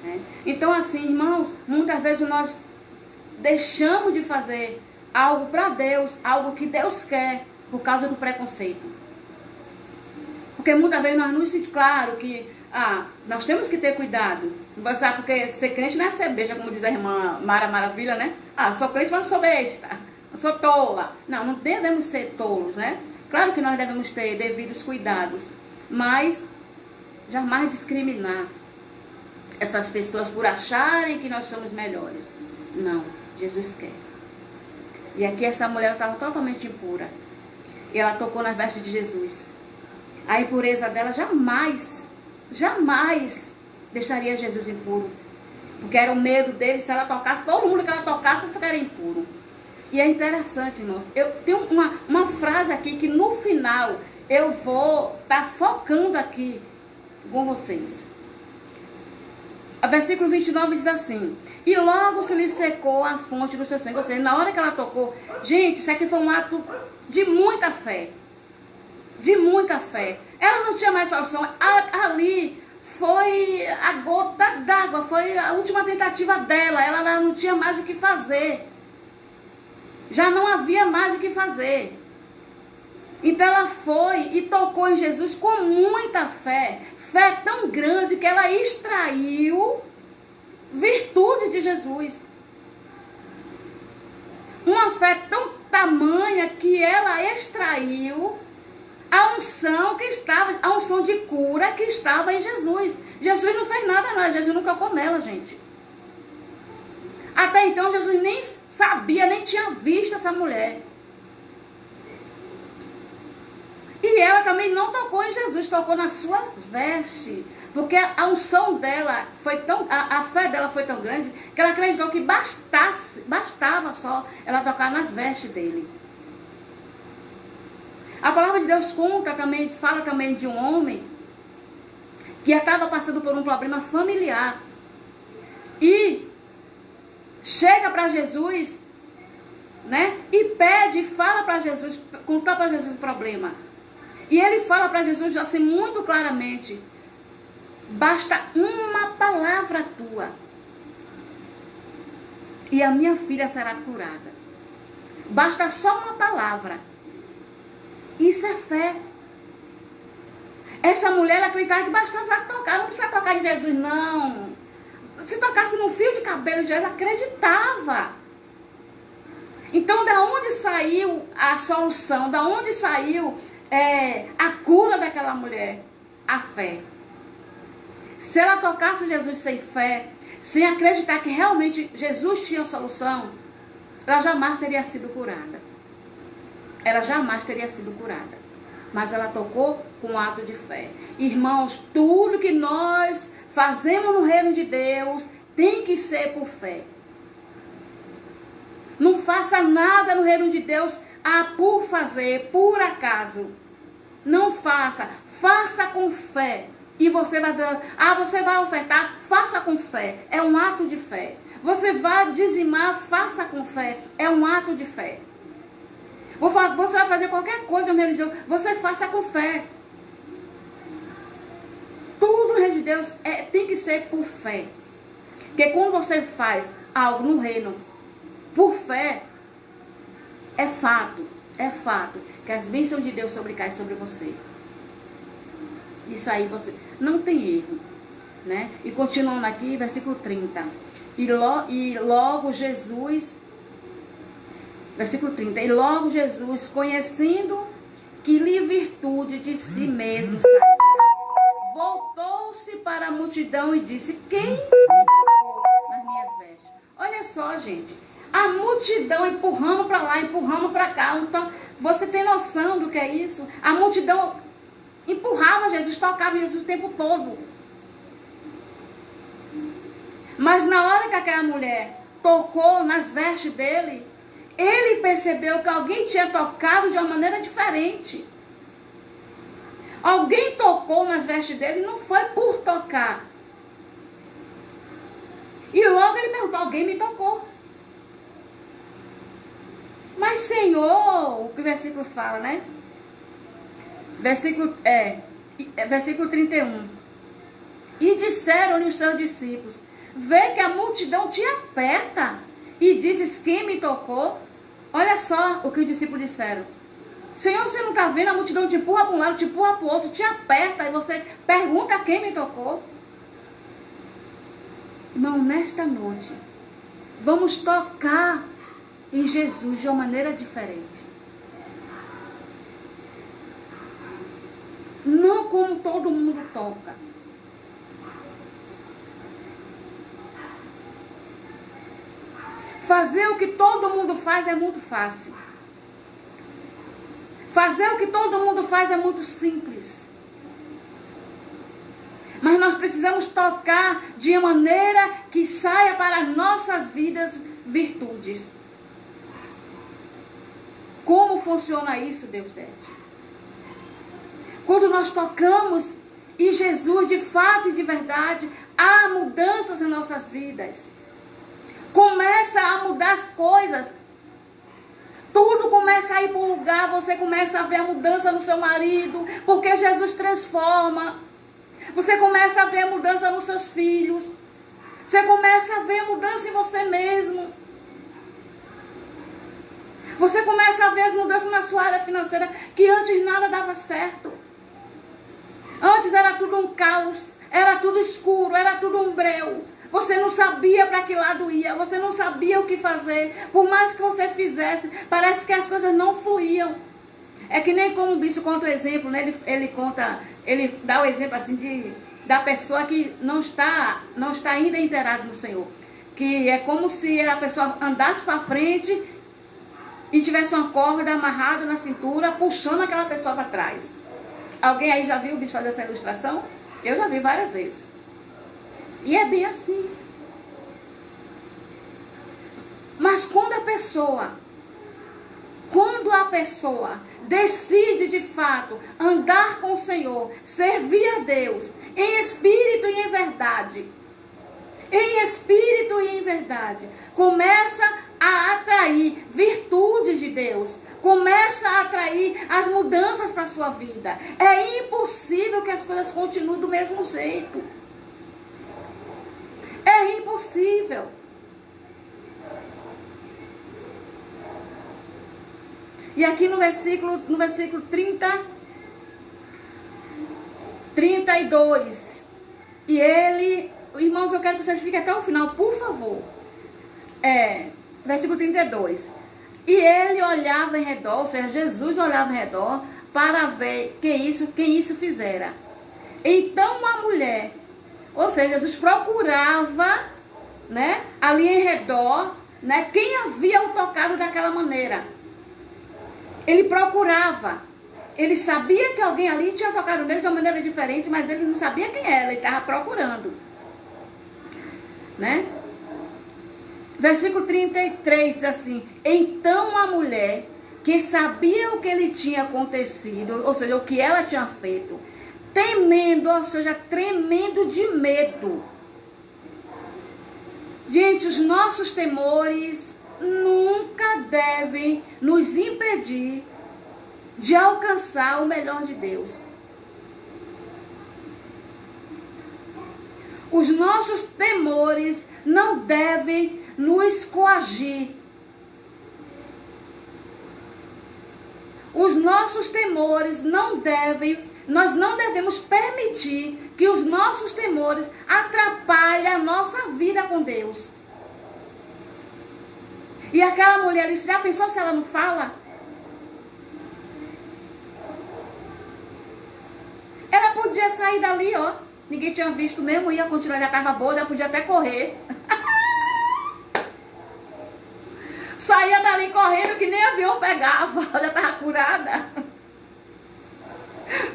Speaker 1: né? Então assim, irmãos, muitas vezes nós deixamos de fazer algo para Deus, algo que Deus quer, por causa do preconceito. Porque muitas vezes nós não sentimos, claro que nós temos que ter cuidado. Sabe, porque ser crente não é ser besta, como diz a irmã Mara Maravilha, né? Sou crente, mas não sou besta, não sou tola. Não devemos ser tolos, né? Claro que nós devemos ter devidos cuidados, mas jamais discriminar essas pessoas por acharem que nós somos melhores. Não, Jesus quer. E aqui essa mulher estava totalmente impura. E ela tocou nas vestes de Jesus. A impureza dela jamais deixaria Jesus impuro. Porque era o medo dele, se ela tocasse, todo mundo que ela tocasse ficaria impuro. E é interessante, irmãos. Eu tenho uma frase aqui que no final eu vou estar focando aqui com vocês. O versículo 29 diz assim: e logo se lhe secou a fonte do seu sangue. Ou seja, na hora que ela tocou, gente, isso aqui foi um ato de muita fé. De muita fé. Ela não tinha mais solução. Ali foi a gota d'água, foi a última tentativa dela. Ela não tinha mais o que fazer. Já não havia mais o que fazer. Então ela foi e tocou em Jesus com muita fé. Fé tão grande que ela extraiu virtude de Jesus. Uma fé tão tamanha que ela extraiu a unção de cura que estava em Jesus. Jesus não fez nada não, Jesus não tocou nela, gente. Até então Jesus nem sabia, nem tinha visto essa mulher. E ela também não tocou em Jesus, tocou na sua veste. Porque a unção dela foi tão, a fé dela foi tão grande, que ela acreditou que bastava só ela tocar nas vestes dele. A palavra de Deus fala também de um homem que estava passando por um problema familiar. E chega para Jesus, né? E pede, fala para Jesus, conta para Jesus o problema. E ele fala para Jesus assim muito claramente: basta uma palavra tua e a minha filha será curada. Basta só uma palavra. Isso é fé. Essa mulher, ela acreditava que bastava tocar. Não precisa tocar em Jesus, não. Se tocasse no fio de cabelo de Jesus, ela acreditava. Então, da onde saiu a solução? Da onde saiu a cura daquela mulher? A fé. Se ela tocasse Jesus sem fé, sem acreditar que realmente Jesus tinha a solução, ela jamais teria sido curada. Ela jamais teria sido curada. Mas ela tocou com um ato de fé. Irmãos, tudo que nós fazemos no reino de Deus tem que ser por fé. Não faça nada no reino de Deus por fazer, por acaso. Não faça. Faça com fé. E você vai ver, você vai ofertar, faça com fé. É um ato de fé. Você vai dizimar, faça com fé. É um ato de fé. Você vai fazer qualquer coisa no reino de Deus, você faça com fé. Tudo no reino de Deus tem que ser por fé. Porque quando você faz algo no reino por fé, é fato que as bênçãos de Deus caem sobre você. Isso aí você não tem erro, né? E continuando aqui, versículo 30. E logo Jesus, versículo 30. E logo Jesus, conhecendo que lhe virtude de si mesmo saíra, voltou-se para a multidão e disse: quem me tocou nas minhas vestes? Olha só, gente. A multidão empurrando para lá, empurrando para cá. Então, você tem noção do que é isso? A multidão empurrava Jesus, tocava Jesus o tempo todo. Mas na hora que aquela mulher tocou nas vestes dele, ele percebeu que alguém tinha tocado de uma maneira diferente. Alguém tocou nas vestes dele, não foi por tocar. E logo ele perguntou: alguém me tocou? Mas Senhor, o que o versículo fala, né? Versículo 31. E disseram-lhe os seus discípulos: vê que a multidão te aperta e dizes: quem me tocou? Olha só o que os discípulos disseram: Senhor, você não está vendo? A multidão te empurra para um lado, te empurra para o outro, te aperta, e você pergunta quem me tocou. Irmão, nesta noite, vamos tocar em Jesus de uma maneira diferente. Não como todo mundo toca. Fazer o que todo mundo faz é muito fácil. Fazer o que todo mundo faz é muito simples. Mas nós precisamos tocar de maneira que saia para as nossas vidas virtudes. Como funciona isso, Deus Bete? Quando nós tocamos em Jesus de fato e de verdade, há mudanças em nossas vidas. Começa a mudar as coisas. Tudo começa a ir para um lugar, você começa a ver a mudança no seu marido, porque Jesus transforma. Você começa a ver a mudança nos seus filhos. Você começa a ver a mudança em você mesmo. Você começa a ver as mudanças na sua área financeira, que antes nada dava certo. Antes era tudo um caos, era tudo escuro, era tudo um breu. Você não sabia para que lado ia, você não sabia o que fazer. Por mais que você fizesse, parece que as coisas não fluíam. É que nem como o bicho conta o exemplo, né? Ele dá o exemplo assim da pessoa que não está ainda inteirada no Senhor. Que é como se a pessoa andasse para frente e tivesse uma corda amarrada na cintura, puxando aquela pessoa para trás. Alguém aí já viu o bicho fazer essa ilustração? Eu já vi várias vezes. E é bem assim. Mas quando a pessoa decide de fato andar com o Senhor, servir a Deus, em espírito e em verdade, começa a atrair virtudes de Deus, começa a atrair as mudanças para a sua vida. É impossível que as coisas continuem do mesmo jeito. É impossível. E aqui no versículo 32. E ele, irmãos, eu quero que vocês fiquem até o final, por favor. Versículo 32. E ele olhava em redor, ou seja, Jesus olhava em redor para ver quem isso fizera. Então a mulher, ou seja, Jesus procurava né, ali em redor, né, quem havia o tocado daquela maneira. Ele procurava. Ele sabia que alguém ali tinha tocado nele de uma maneira diferente, mas ele não sabia quem era, ele estava procurando. Né? Versículo 33 diz assim: então a mulher que sabia o que lhe tinha acontecido, ou seja, o que ela tinha feito, temendo, ou seja, tremendo de medo. Gente, os nossos temores nunca devem nos impedir de alcançar o melhor de Deus. Os nossos temores não devem nos coagir. Os nossos temores nós não devemos permitir que os nossos temores atrapalhem a nossa vida com Deus. E aquela mulher ali, já pensou se ela não fala? Ela podia sair dali, ó. Ninguém tinha visto mesmo, ia continuar, já estava boa, já podia até correr. Saía dali correndo que nem avião pegava, já estava curada.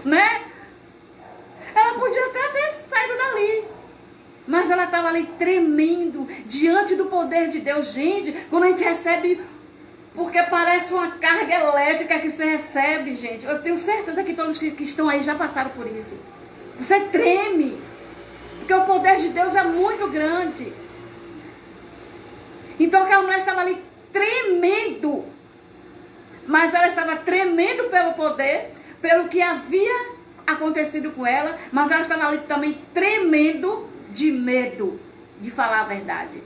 Speaker 1: Né? Ela podia até ter saído dali. Mas ela estava ali tremendo diante do poder de Deus. Gente, quando a gente recebe, porque parece uma carga elétrica que você recebe, gente. Eu tenho certeza que todos que estão aí já passaram por isso. Você treme, porque o poder de Deus é muito grande. Então aquela mulher estava ali tremendo, mas ela estava tremendo pelo poder, pelo que havia acontecido com ela, mas ela estava ali também tremendo de medo de falar a verdade.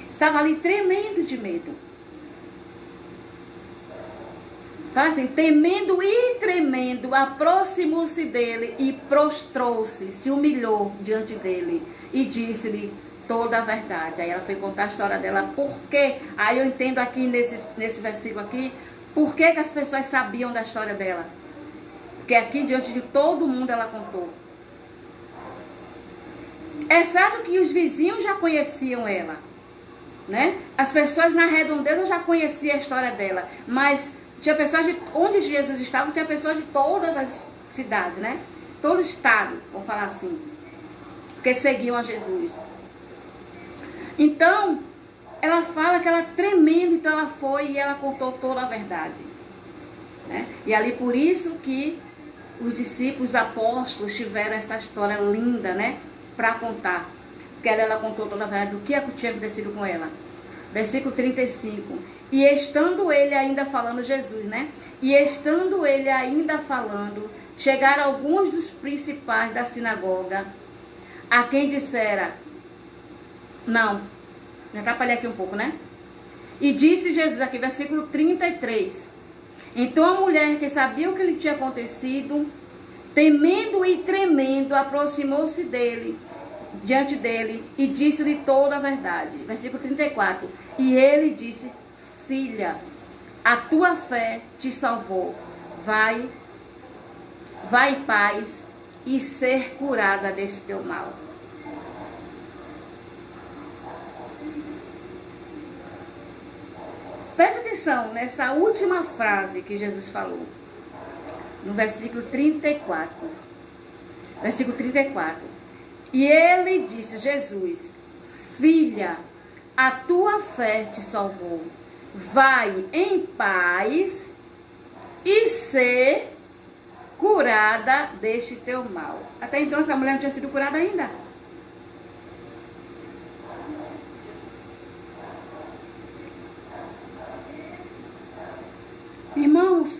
Speaker 1: Estava ali tremendo de medo. Fala assim: temendo e tremendo, aproximou-se dele e prostrou-se, se humilhou diante dele e disse-lhe toda a verdade. Aí ela foi contar a história dela. Por quê? Aí eu entendo aqui nesse versículo aqui, por que as pessoas sabiam da história dela. Porque aqui diante de todo mundo ela contou. É certo que os vizinhos já conheciam ela, né? As pessoas na redondeza já conheciam a história dela, mas tinha pessoas de onde Jesus estava, tinha pessoas de todas as cidades, né? Todo o estado, vamos falar assim, que seguiam a Jesus. Então, ela fala que ela tremendo, então ela foi e ela contou toda a verdade, né? E ali por isso que os discípulos, os apóstolos tiveram essa história linda, né? Para contar. Porque ela contou toda a verdade do que tinha acontecido com ela. Versículo 35. E estando ele ainda falando, Jesus, né? E estando ele ainda falando, chegaram alguns dos principais da sinagoga, a quem dissera, não, me atrapalhei aqui um pouco, né? E disse Jesus, aqui, versículo 33. Então a mulher que sabia o que lhe tinha acontecido, temendo e tremendo, aproximou-se dele, diante dele, e disse-lhe toda a verdade. Versículo 34. E ele disse, filha, a tua fé te salvou. Vai em paz e ser curada desse teu mal. Preste atenção nessa última frase que Jesus falou. No versículo 34. Versículo 34. E ele disse, Jesus, filha, a tua fé te salvou. Vai em paz e ser curada deste teu mal. Até então essa mulher não tinha sido curada ainda. Irmãos,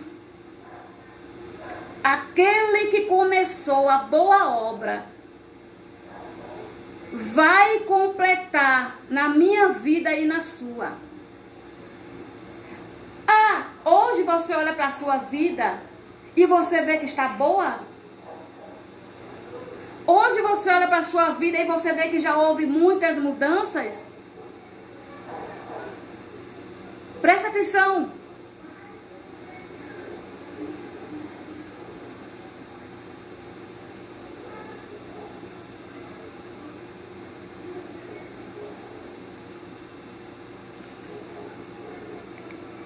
Speaker 1: aquele que começou a boa obra vai completar na minha vida e na sua. Ah, hoje você olha para a sua vida e você vê que está boa? Hoje você olha para a sua vida e você vê que já houve muitas mudanças? Preste atenção.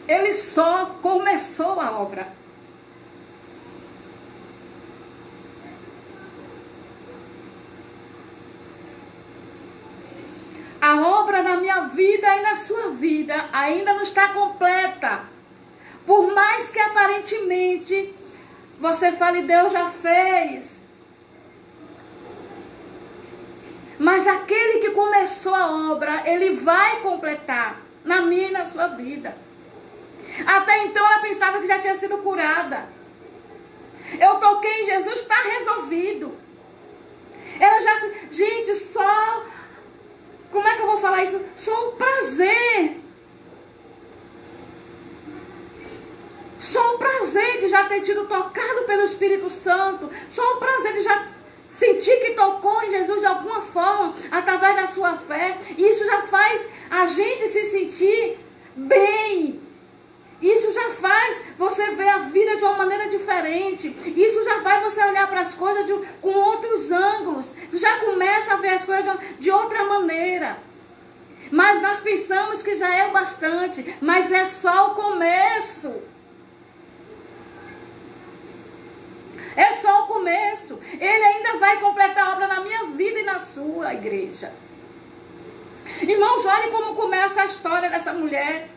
Speaker 1: Ele só começou a obra. A obra na minha vida e na sua vida ainda não está completa. Por mais que aparentemente você fale, Deus já fez. Mas aquele que começou a obra, ele vai completar na minha e na sua vida. Até então ela pensava que já tinha sido curada. Eu toquei em Jesus, está resolvido. Ela já se... Gente, só... Como é que eu vou falar isso? Só um prazer. Só o prazer de já ter tido tocado pelo Espírito Santo. Só o prazer de já sentir que tocou em Jesus de alguma forma, através da sua fé. Isso já faz a gente se sentir bem. Isso já faz você ver a vida de uma maneira diferente. Isso já faz você olhar para as coisas com outros ângulos. Você já começa a ver as coisas de outra maneira. Mas nós pensamos que já é o bastante. Mas é só o começo. É só o começo. Ele ainda vai completar a obra na minha vida e na sua, igreja. Irmãos, olhem como começa a história dessa mulher.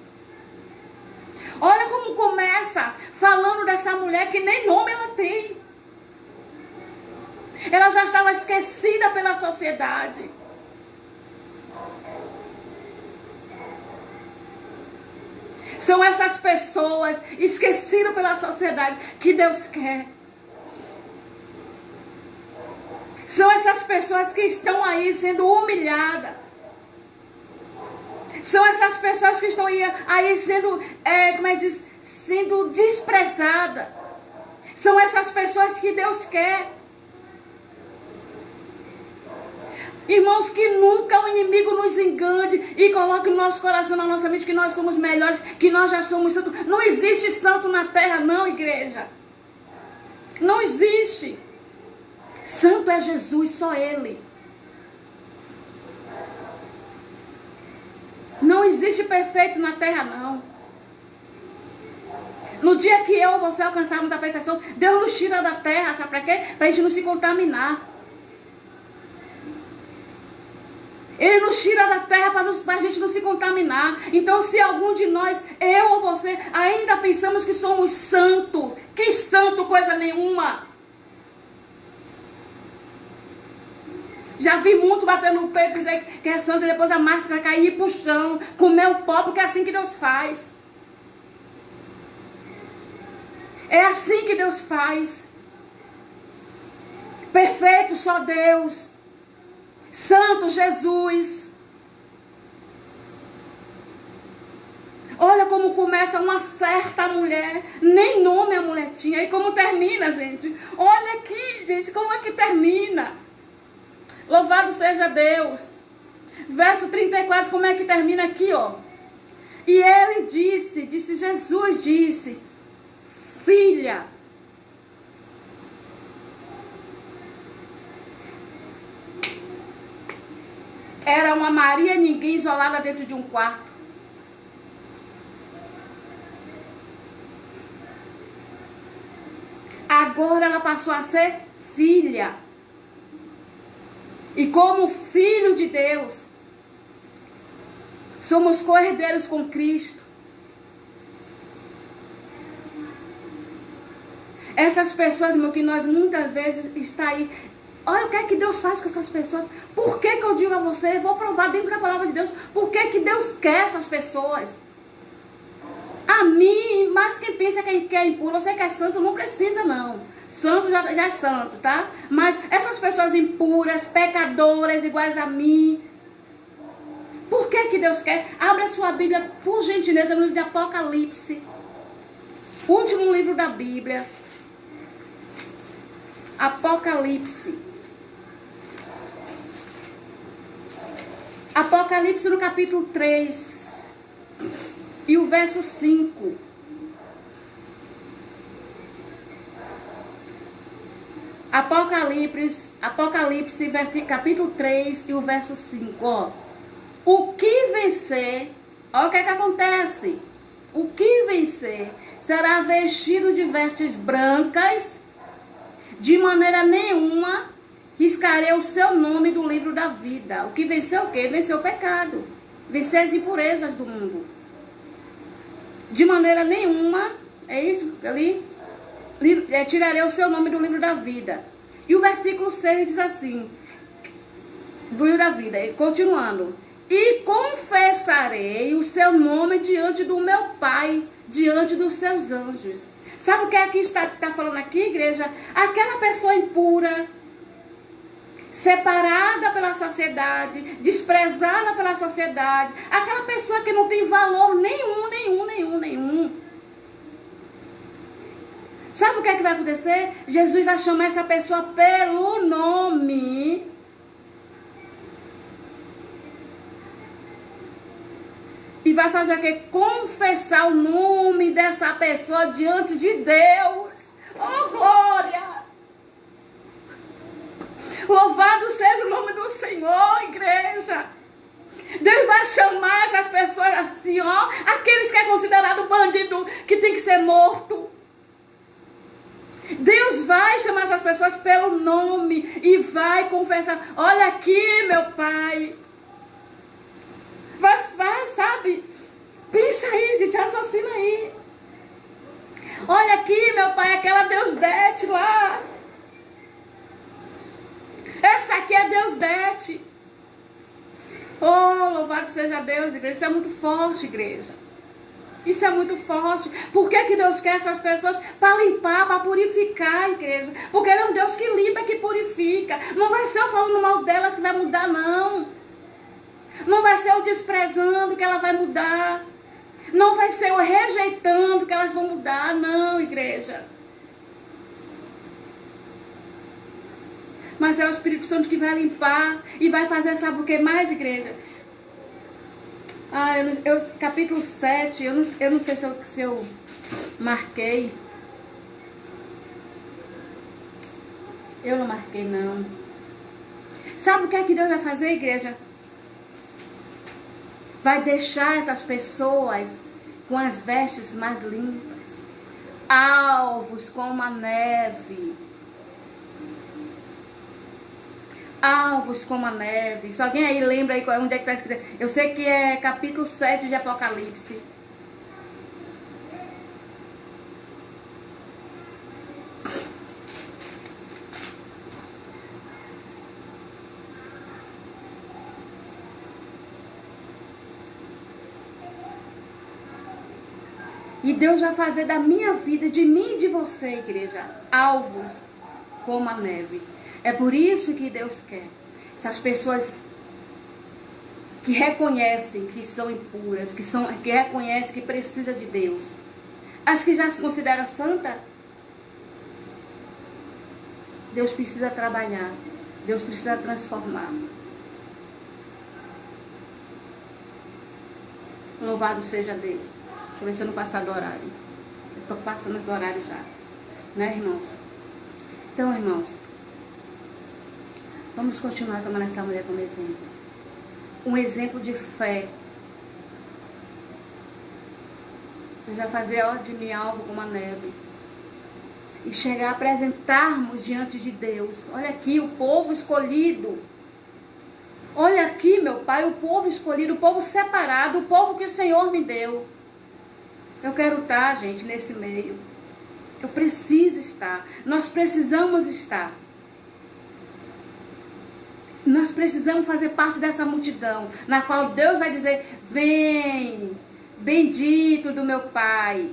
Speaker 1: Olha como começa falando dessa mulher que nem nome ela tem. Ela já estava esquecida pela sociedade. São essas pessoas esquecidas pela sociedade que Deus quer. São essas pessoas que estão aí sendo humilhadas. São essas pessoas que estão aí sendo, sendo desprezadas. São essas pessoas que Deus quer. Irmãos, que nunca o inimigo nos engane e coloque no nosso coração, na nossa mente, que nós somos melhores, que nós já somos santos. Não existe santo na terra, não, igreja. Não existe. Santo é Jesus, só Ele. Não existe perfeito na terra, não. No dia que eu ou você alcançarmos a perfeição, Deus nos tira da terra, sabe para quê? Para a gente não se contaminar. Ele nos tira da terra para a gente não se contaminar. Então, se algum de nós, eu ou você, ainda pensamos que somos santos, que santo coisa nenhuma. Já vi muito bater no peito e dizer que é santo e depois a máscara cair pro chão, comer o pó, porque é assim que Deus faz. É assim que Deus faz. Perfeito só Deus. Santo Jesus. Olha como começa uma certa mulher. Nem nome a mulher tinha. E como termina, gente. Olha aqui, gente, como é que termina. Louvado seja Deus. Verso 34, como é que termina aqui, ó. E ele disse, Jesus disse, filha. Era uma Maria ninguém isolada dentro de um quarto. Agora ela passou a ser filha. E como filho de Deus, somos co-herdeiros com Cristo. Essas pessoas, meu, que nós muitas vezes está aí. Olha o que é que Deus faz com essas pessoas. Por que que eu digo a você? Eu vou provar dentro da palavra de Deus. Por que que Deus quer essas pessoas? A mim, mas quem pensa que é impuro, você que é santo, não precisa não. Santo já é santo, tá? Mas essas pessoas impuras, pecadoras, iguais a mim. Por que que Deus quer? Abra a sua Bíblia, por gentileza, no livro de Apocalipse. Último livro da Bíblia. Apocalipse. Apocalipse no capítulo 3. E o verso 5. Apocalipse, capítulo 3 e o verso 5, ó. O que vencer, ó, o que é que acontece? O que vencer será vestido de vestes brancas, de maneira nenhuma riscarei o seu nome do livro da vida. O que venceu o quê? Venceu o pecado. Vencer as impurezas do mundo. De maneira nenhuma, é isso ali? Tirarei o seu nome do livro da vida. E o versículo 6 diz assim, do livro da vida, continuando. E confessarei o seu nome diante do meu Pai, diante dos seus anjos. Sabe o que é que está falando aqui, igreja? Aquela pessoa impura, separada pela sociedade, desprezada pela sociedade, aquela pessoa que não tem valor nenhum. Sabe o que é que vai acontecer? Jesus vai chamar essa pessoa pelo nome. E vai fazer o quê? Confessar o nome dessa pessoa diante de Deus. Oh, glória! Louvado seja o nome do Senhor, igreja. Deus vai chamar essas pessoas assim, ó. Aqueles que é considerado bandido, que tem que ser morto. Deus vai chamar essas pessoas pelo nome e vai confessar. Olha aqui, meu Pai. Vai, sabe? Pensa aí, gente, assassina aí. Olha aqui, meu Pai, aquela Deusdete lá. Essa aqui é Deusdete. Oh, louvado seja Deus, igreja. Isso é muito forte, igreja. Isso é muito forte. Por que Deus quer essas pessoas? Para limpar, para purificar, igreja. Porque Ele é um Deus que limpa, que purifica. Não vai ser eu falando mal delas que vai mudar, não. Não vai ser eu desprezando que ela vai mudar. Não vai ser eu rejeitando que elas vão mudar, não, igreja. Mas é o Espírito Santo que vai limpar e vai fazer, sabe o que mais, igreja? Capítulo 7, eu não sei se eu marquei. Eu não marquei, não. Sabe o que é que Deus vai fazer, igreja? Vai deixar essas pessoas com as vestes mais limpas, alvos como a neve. Alvos como a neve. Se alguém aí lembra aí onde é que está escrito? Eu sei que é capítulo 7 de Apocalipse. E Deus vai fazer da minha vida, de mim e de você, igreja, alvos como a neve. É por isso que Deus quer. Essas pessoas que reconhecem que são impuras, que reconhecem que precisam de Deus. As que já se consideram santa, Deus precisa trabalhar. Deus precisa transformar. Louvado seja Deus. Deixa eu ver se eu não passar do horário. Eu estou passando do horário já. Né, irmãos? Então, irmãos, vamos continuar tomando essa mulher como exemplo. Um exemplo de fé. Deus vai fazer de mim alvo como a neve. E chegar a apresentarmos diante de Deus. Olha aqui, o povo escolhido. Olha aqui, meu Pai, o povo escolhido, o povo separado, o povo que o Senhor me deu. Eu quero estar, gente, nesse meio. Eu preciso estar. Nós precisamos estar. Nós precisamos fazer parte dessa multidão, na qual Deus vai dizer, vem, bendito do meu Pai.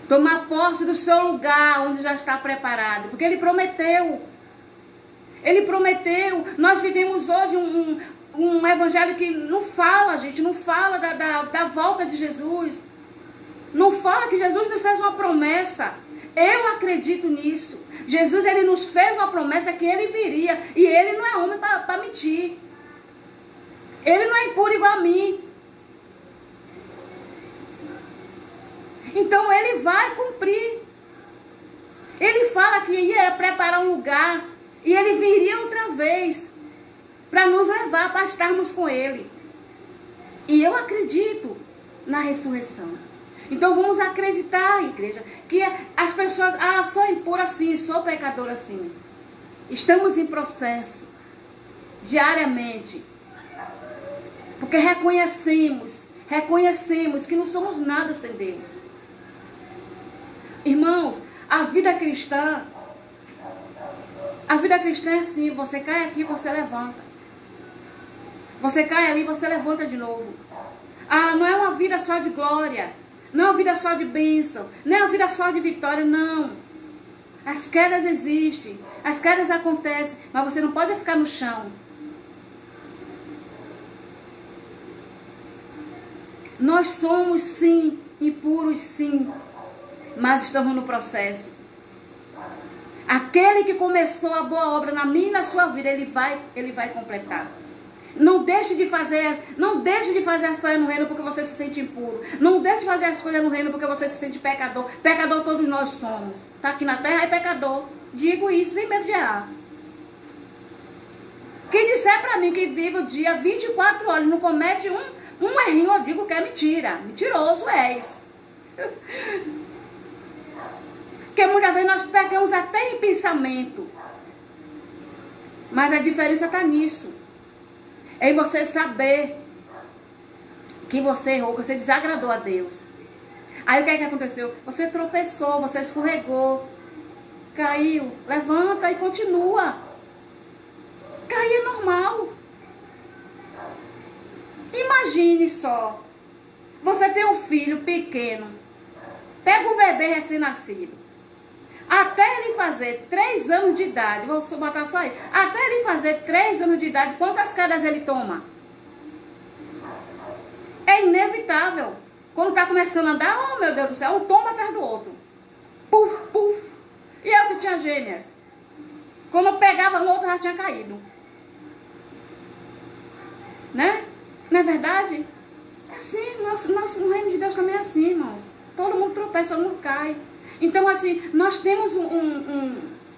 Speaker 1: Tomar posse do seu lugar, onde já está preparado. Porque Ele prometeu. Ele prometeu. Nós vivemos hoje um evangelho que não fala, gente, não fala da volta de Jesus. Não fala que Jesus nos fez uma promessa. Eu acredito nisso. Jesus, Ele nos fez uma promessa que Ele viria. E Ele não é homem para mentir. Ele não é impuro igual a mim. Então Ele vai cumprir. Ele fala que ia preparar um lugar. E Ele viria outra vez para nos levar, para estarmos com Ele. E eu acredito na ressurreição. Então vamos acreditar, igreja, que as pessoas, sou impura sim, sou pecadora sim. Estamos em processo, diariamente. Porque reconhecemos que não somos nada sem Deus. Irmãos, a vida cristã é assim, você cai aqui, você levanta. Você cai ali, você levanta de novo. Não é uma vida só de glória, não é uma vida só de bênção, não é uma vida só de vitória, não. As quedas existem, as quedas acontecem, mas você não pode ficar no chão. Nós somos sim, impuros sim, mas estamos no processo. Aquele que começou a boa obra na minha e na sua vida, ele vai completar. Não deixe de fazer as coisas no reino porque você se sente impuro. Não deixe de fazer as coisas no reino porque você se sente pecador. Pecador todos nós somos. Está aqui na terra é pecador. Digo isso sem medo de errar. Quem disser para mim que vive o dia 24 horas e não comete um errinho, eu digo que é mentira. Mentiroso és. Porque muitas vezes nós pegamos até em pensamento. Mas a diferença está nisso. É em você saber que você errou, que você desagradou a Deus. Aí o que é que aconteceu? Você tropeçou, você escorregou, caiu, levanta e continua. Cair é normal. Imagine só, você tem um filho pequeno, pega um bebê recém-nascido, até ele fazer 3 anos de idade, vou botar só aí, até ele fazer 3 anos de idade, quantas quedas ele toma? É inevitável. Quando está começando a andar, oh meu Deus do céu, um tomba atrás do outro. Puf, puf. E eu que tinha gêmeas. Quando eu pegava no outro, já tinha caído. Né? Não é verdade? É assim, no reino de Deus também é assim, irmãos. Todo mundo tropeça, todo mundo cai. Então, assim, nós temos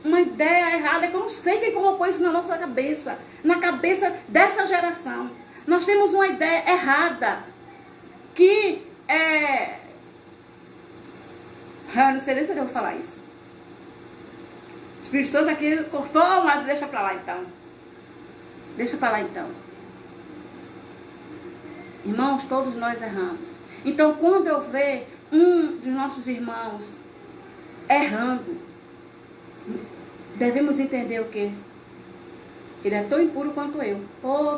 Speaker 1: uma ideia errada, que eu não sei quem colocou isso na nossa cabeça, na cabeça dessa geração. Nós temos uma ideia errada, que eu não sei nem se eu devo falar isso. O Espírito Santo aqui cortou, mas deixa pra lá então. Deixa pra lá então. Irmãos, todos nós erramos. Então, quando eu ver um dos nossos irmãos errando, devemos entender o quê? Ele é tão impuro quanto eu.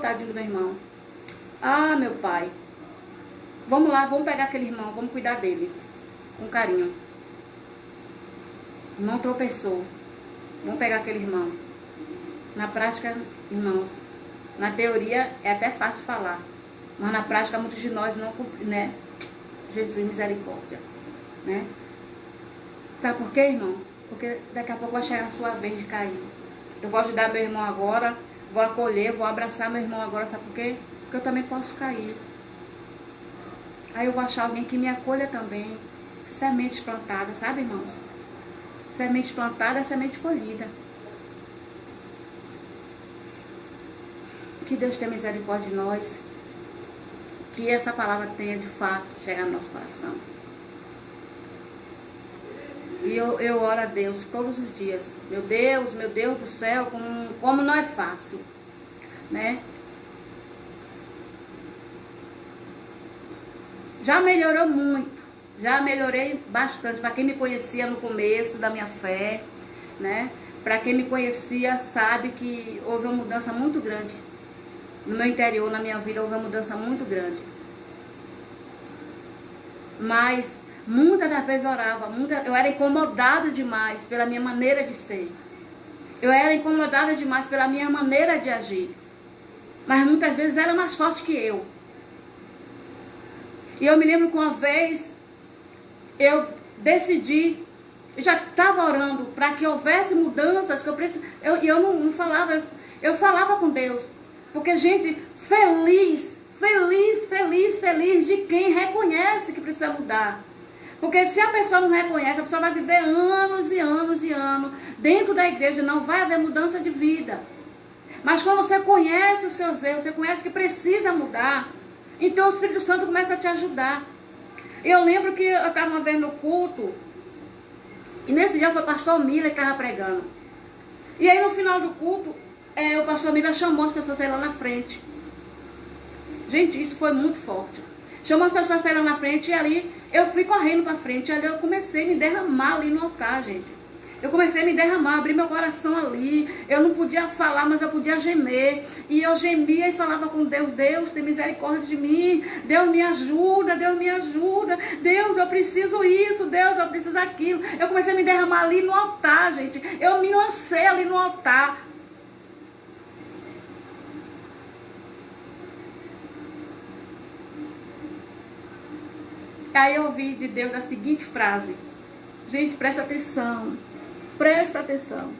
Speaker 1: Tadinho do meu irmão. Meu pai. Vamos lá, vamos pegar aquele irmão, vamos cuidar dele. Com carinho. O irmão tropeçou. Vamos pegar aquele irmão. Na prática, irmãos, na teoria é até fácil falar. Mas na prática muitos de nós não cumprimos, né? Jesus, misericórdia. Né? Sabe por quê, irmão? Porque daqui a pouco vai chegar a sua vez de cair. Eu vou ajudar meu irmão agora, vou acolher, vou abraçar meu irmão agora, sabe por quê? Porque eu também posso cair. Aí eu vou achar alguém que me acolha também. Semente plantada, sabe, irmãos? Semente plantada é semente colhida. Que Deus tenha misericórdia de nós. Que essa palavra tenha de fato chegado no nosso coração. E eu oro a Deus todos os dias. Meu Deus do céu, como não é fácil. Né? Já melhorou muito. Já melhorei bastante. Para quem me conhecia no começo da minha fé, né? Para quem me conhecia sabe que houve uma mudança muito grande. No meu interior, na minha vida, houve uma mudança muito grande. Mas muitas das vezes orava, eu era incomodada demais pela minha maneira de ser. Eu era incomodada demais pela minha maneira de agir. Mas muitas vezes era mais forte que eu. E eu me lembro que uma vez eu decidi, eu já estava orando para que houvesse mudanças que eu precisava. Eu não falava, eu falava com Deus. Porque, gente, feliz de quem reconhece que precisa mudar. Porque se a pessoa não reconhece, a pessoa vai viver anos e anos e anos dentro da igreja, não vai haver mudança de vida. Mas quando você conhece os seus erros, você conhece que precisa mudar, então o Espírito Santo começa a te ajudar. Eu lembro que eu estava uma vez no culto, e nesse dia foi o pastor Miller que estava pregando. E aí no final do culto, o pastor Miller chamou as pessoas a ir lá na frente. Gente, isso foi muito forte. Chamou as pessoas para ir lá na frente, e ali eu fui correndo para frente. E ali eu comecei a me derramar ali no altar, gente. Eu comecei a me derramar, abrir meu coração ali. Eu não podia falar, mas eu podia gemer. E eu gemia e falava com Deus: Deus, tem misericórdia de mim. Deus, me ajuda. Deus, me ajuda. Deus, eu preciso isso. Deus, eu preciso aquilo. Eu comecei a me derramar ali no altar, gente. Eu me lancei ali no altar. Aí eu ouvi de Deus a seguinte frase. Gente, presta atenção. Presta atenção.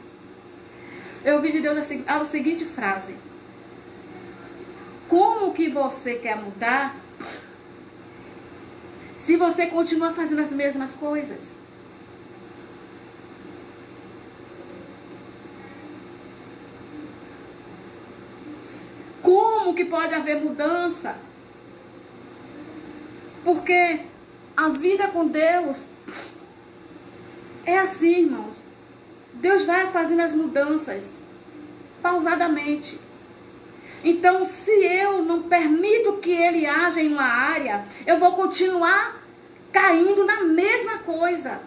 Speaker 1: Eu ouvi de Deus a seguinte frase: como que você quer mudar se você continua fazendo as mesmas coisas? Como que pode haver mudança? Porque a vida com Deus é assim, irmãos. Deus vai fazendo as mudanças pausadamente. Então, se eu não permito que Ele haja em uma área, eu vou continuar caindo na mesma coisa.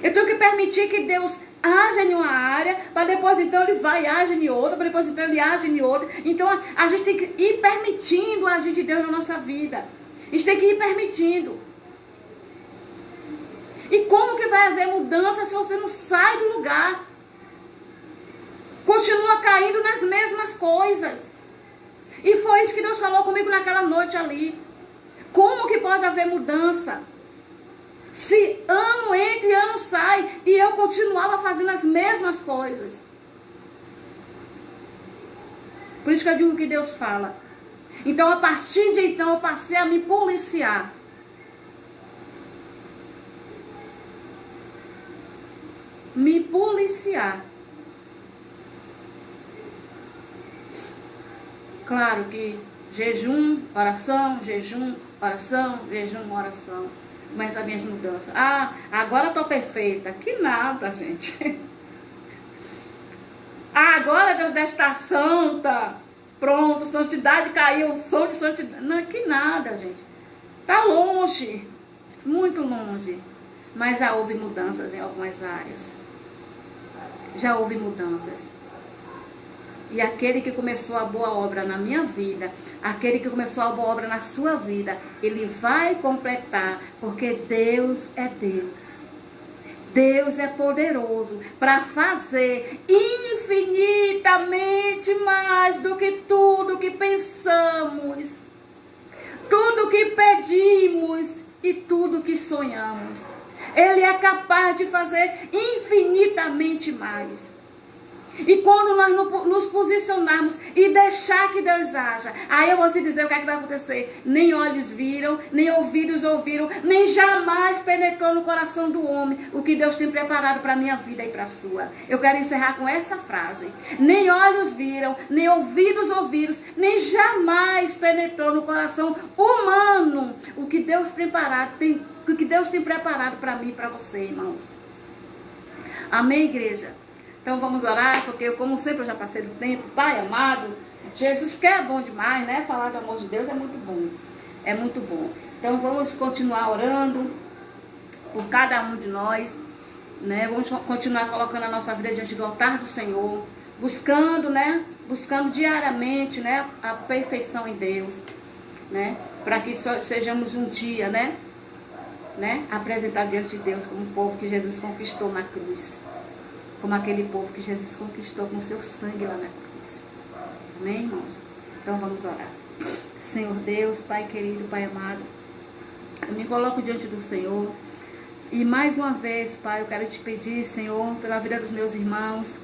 Speaker 1: Eu tenho que permitir que Deus haja em uma área, para depois então Ele vai e age em outra, para depois então Ele age em outra. Então, a gente tem que ir permitindo a agir de Deus na nossa vida. A gente tem que ir permitindo. E como que vai haver mudança se você não sai do lugar? Continua caindo nas mesmas coisas. E foi isso que Deus falou comigo naquela noite ali. Como que pode haver mudança? Se ano entra e ano sai, e eu continuava fazendo as mesmas coisas. Por isso que eu digo que Deus fala. Então, a partir de então, eu passei a me policiar. Me policiar. Claro que jejum, oração, jejum, oração, jejum, oração. Mas as minhas mudanças. Ah, agora eu tô perfeita. Que nada, gente. Ah, agora Deus deve estar santa. Pronto, santidade caiu, som de santidade. Não, que nada, gente. Tá longe. Muito longe. Mas já houve mudanças em algumas áreas. Já houve mudanças. E aquele que começou a boa obra na minha vida, aquele que começou a boa obra na sua vida, ele vai completar, porque Deus é Deus. Deus é poderoso para fazer infinitamente mais do que tudo que pensamos, tudo que pedimos e tudo que sonhamos. Ele é capaz de fazer infinitamente mais. E quando nós nos posicionarmos e deixar que Deus haja, aí eu vou te dizer o que é que vai acontecer. Nem olhos viram, nem ouvidos ouviram, nem jamais penetrou no coração do homem o que Deus tem preparado para a minha vida e para a sua. Eu quero encerrar com essa frase. Nem olhos viram, nem ouvidos ouviram, nem jamais penetrou no coração humano o que Deus tem preparado para mim e para você, irmãos. Amém, igreja? Então vamos orar, porque eu, como sempre, eu já passei do tempo. Pai amado, Jesus, que é bom demais, né? Falar do amor de Deus é muito bom. É muito bom. Então vamos continuar orando por cada um de nós, né? Vamos continuar colocando a nossa vida diante do altar do Senhor, buscando, né? Buscando diariamente, né? A perfeição em Deus, né? Para que sejamos um dia, né? Apresentar diante de Deus como o povo que Jesus conquistou na cruz. Como aquele povo que Jesus conquistou com seu sangue lá na cruz. Amém, irmãos? Então vamos orar. Senhor Deus, Pai querido, Pai amado, eu me coloco diante do Senhor. E mais uma vez, Pai, eu quero te pedir, Senhor, pela vida dos meus irmãos.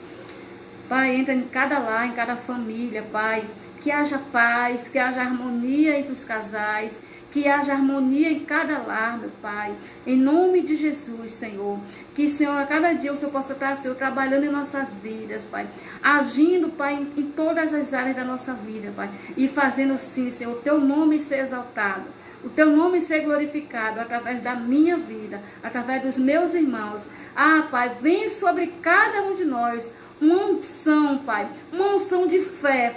Speaker 1: Pai, entra em cada lar, em cada família, Pai. Que haja paz, que haja harmonia entre os casais. Que haja harmonia em cada lar, meu Pai. Em nome de Jesus, Senhor. Que, Senhor, a cada dia o Senhor possa estar, Senhor, trabalhando em nossas vidas, Pai. Agindo, Pai, em todas as áreas da nossa vida, Pai. E fazendo, sim, Senhor, o Teu nome ser exaltado. o teu nome ser glorificado através da minha vida, através dos meus irmãos. Ah, Pai, vem sobre cada um de nós uma unção, Pai, uma unção de fé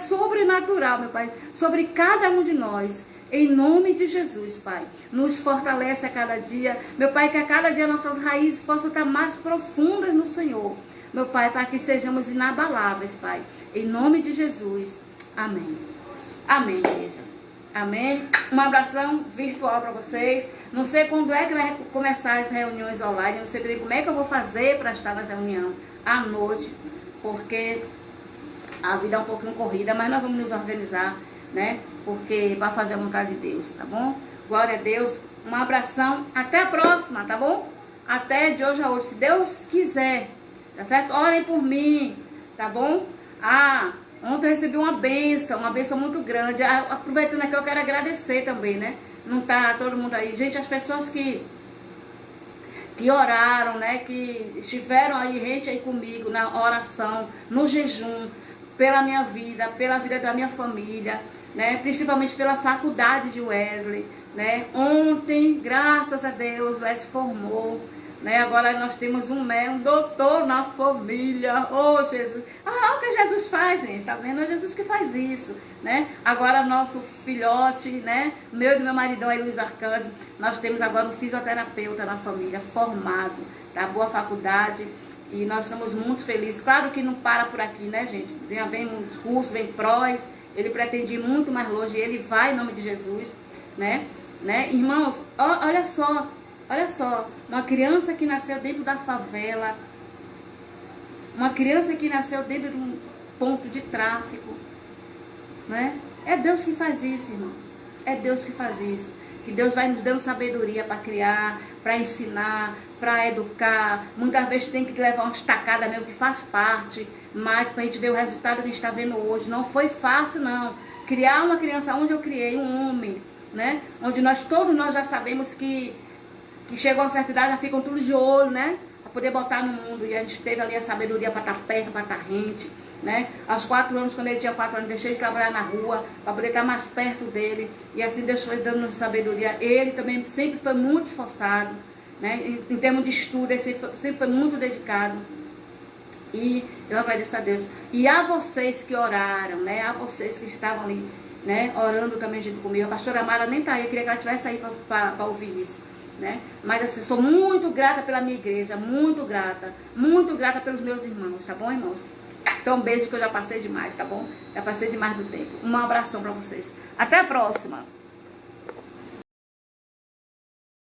Speaker 1: sobrenatural, meu Pai, sobre cada um de nós. Em nome de Jesus, Pai, nos fortalece a cada dia. Meu Pai, que a cada dia nossas raízes possam estar mais profundas no Senhor. Meu Pai, para que sejamos inabaláveis, Pai. Em nome de Jesus. Amém. Amém, igreja. Amém. Um abração virtual para vocês. Não sei quando é que vai começar as reuniões online. Não sei como é que eu vou fazer para estar na reunião à noite. Porque a vida é um pouquinho corrida, mas nós vamos nos organizar, né? Porque para fazer a vontade de Deus, tá bom? Glória a Deus. Um abração. Até a próxima, tá bom? Até de hoje a hoje, se Deus quiser. Tá certo? Orem por mim, tá bom? Ah, ontem eu recebi uma bênção muito grande. Aproveitando aqui, eu quero agradecer também, né? Não tá todo mundo aí. Gente, as pessoas que oraram, né? Que estiveram aí, gente, aí comigo, na oração, no jejum, pela minha vida, pela vida da minha família, né? Principalmente pela faculdade de Wesley, né? Ontem, graças a Deus, Wesley formou, né? Agora nós temos um doutor na família. Oh, Jesus. Ah, o que Jesus faz, gente, tá vendo? É Jesus que faz isso, né? Agora nosso filhote, né? Meu e do meu maridão aí, Luiz Arcanjo, nós temos agora um fisioterapeuta na família, formado, tá? Boa faculdade. E nós estamos muito felizes. Claro que não para por aqui, né, gente? Vem muitos cursos, vem prós. Ele pretende ir muito mais longe. Ele vai em nome de Jesus, né? Irmãos, olha só. Olha só. Uma criança que nasceu dentro da favela. Uma criança que nasceu dentro de um ponto de tráfico, né? É Deus que faz isso, irmãos. É Deus que faz isso. Que Deus vai nos dando sabedoria para criar, para ensinar, para educar. Muitas vezes tem que levar uma estacada mesmo, que faz parte. Mas para a gente ver o resultado que a gente está vendo hoje. Não foi fácil, não. Criar uma criança onde eu criei um homem, né? Onde todos nós já sabemos que chegou a uma certa idade, já ficam todos de olho, né? Para poder botar no mundo. E a gente teve ali a sabedoria para estar perto, para estar rente, né? Aos 4 anos, quando ele tinha 4 anos, deixei de trabalhar na rua para poder estar mais perto dele. E assim Deus foi dando sabedoria. Ele também sempre foi muito esforçado, né? Em termos de estudo, ele sempre foi muito dedicado. E eu agradeço a Deus. E a vocês que oraram, né? A vocês que estavam ali, né? Orando também junto comigo. A pastora Mara nem está aí, eu queria que ela estivesse aí para ouvir isso, né? Mas assim, sou muito grata pela minha igreja, muito grata pelos meus irmãos, tá bom, irmãos? Então, um beijo, que eu já passei demais, tá bom? Já passei demais do tempo. Um abração para vocês. Até a próxima.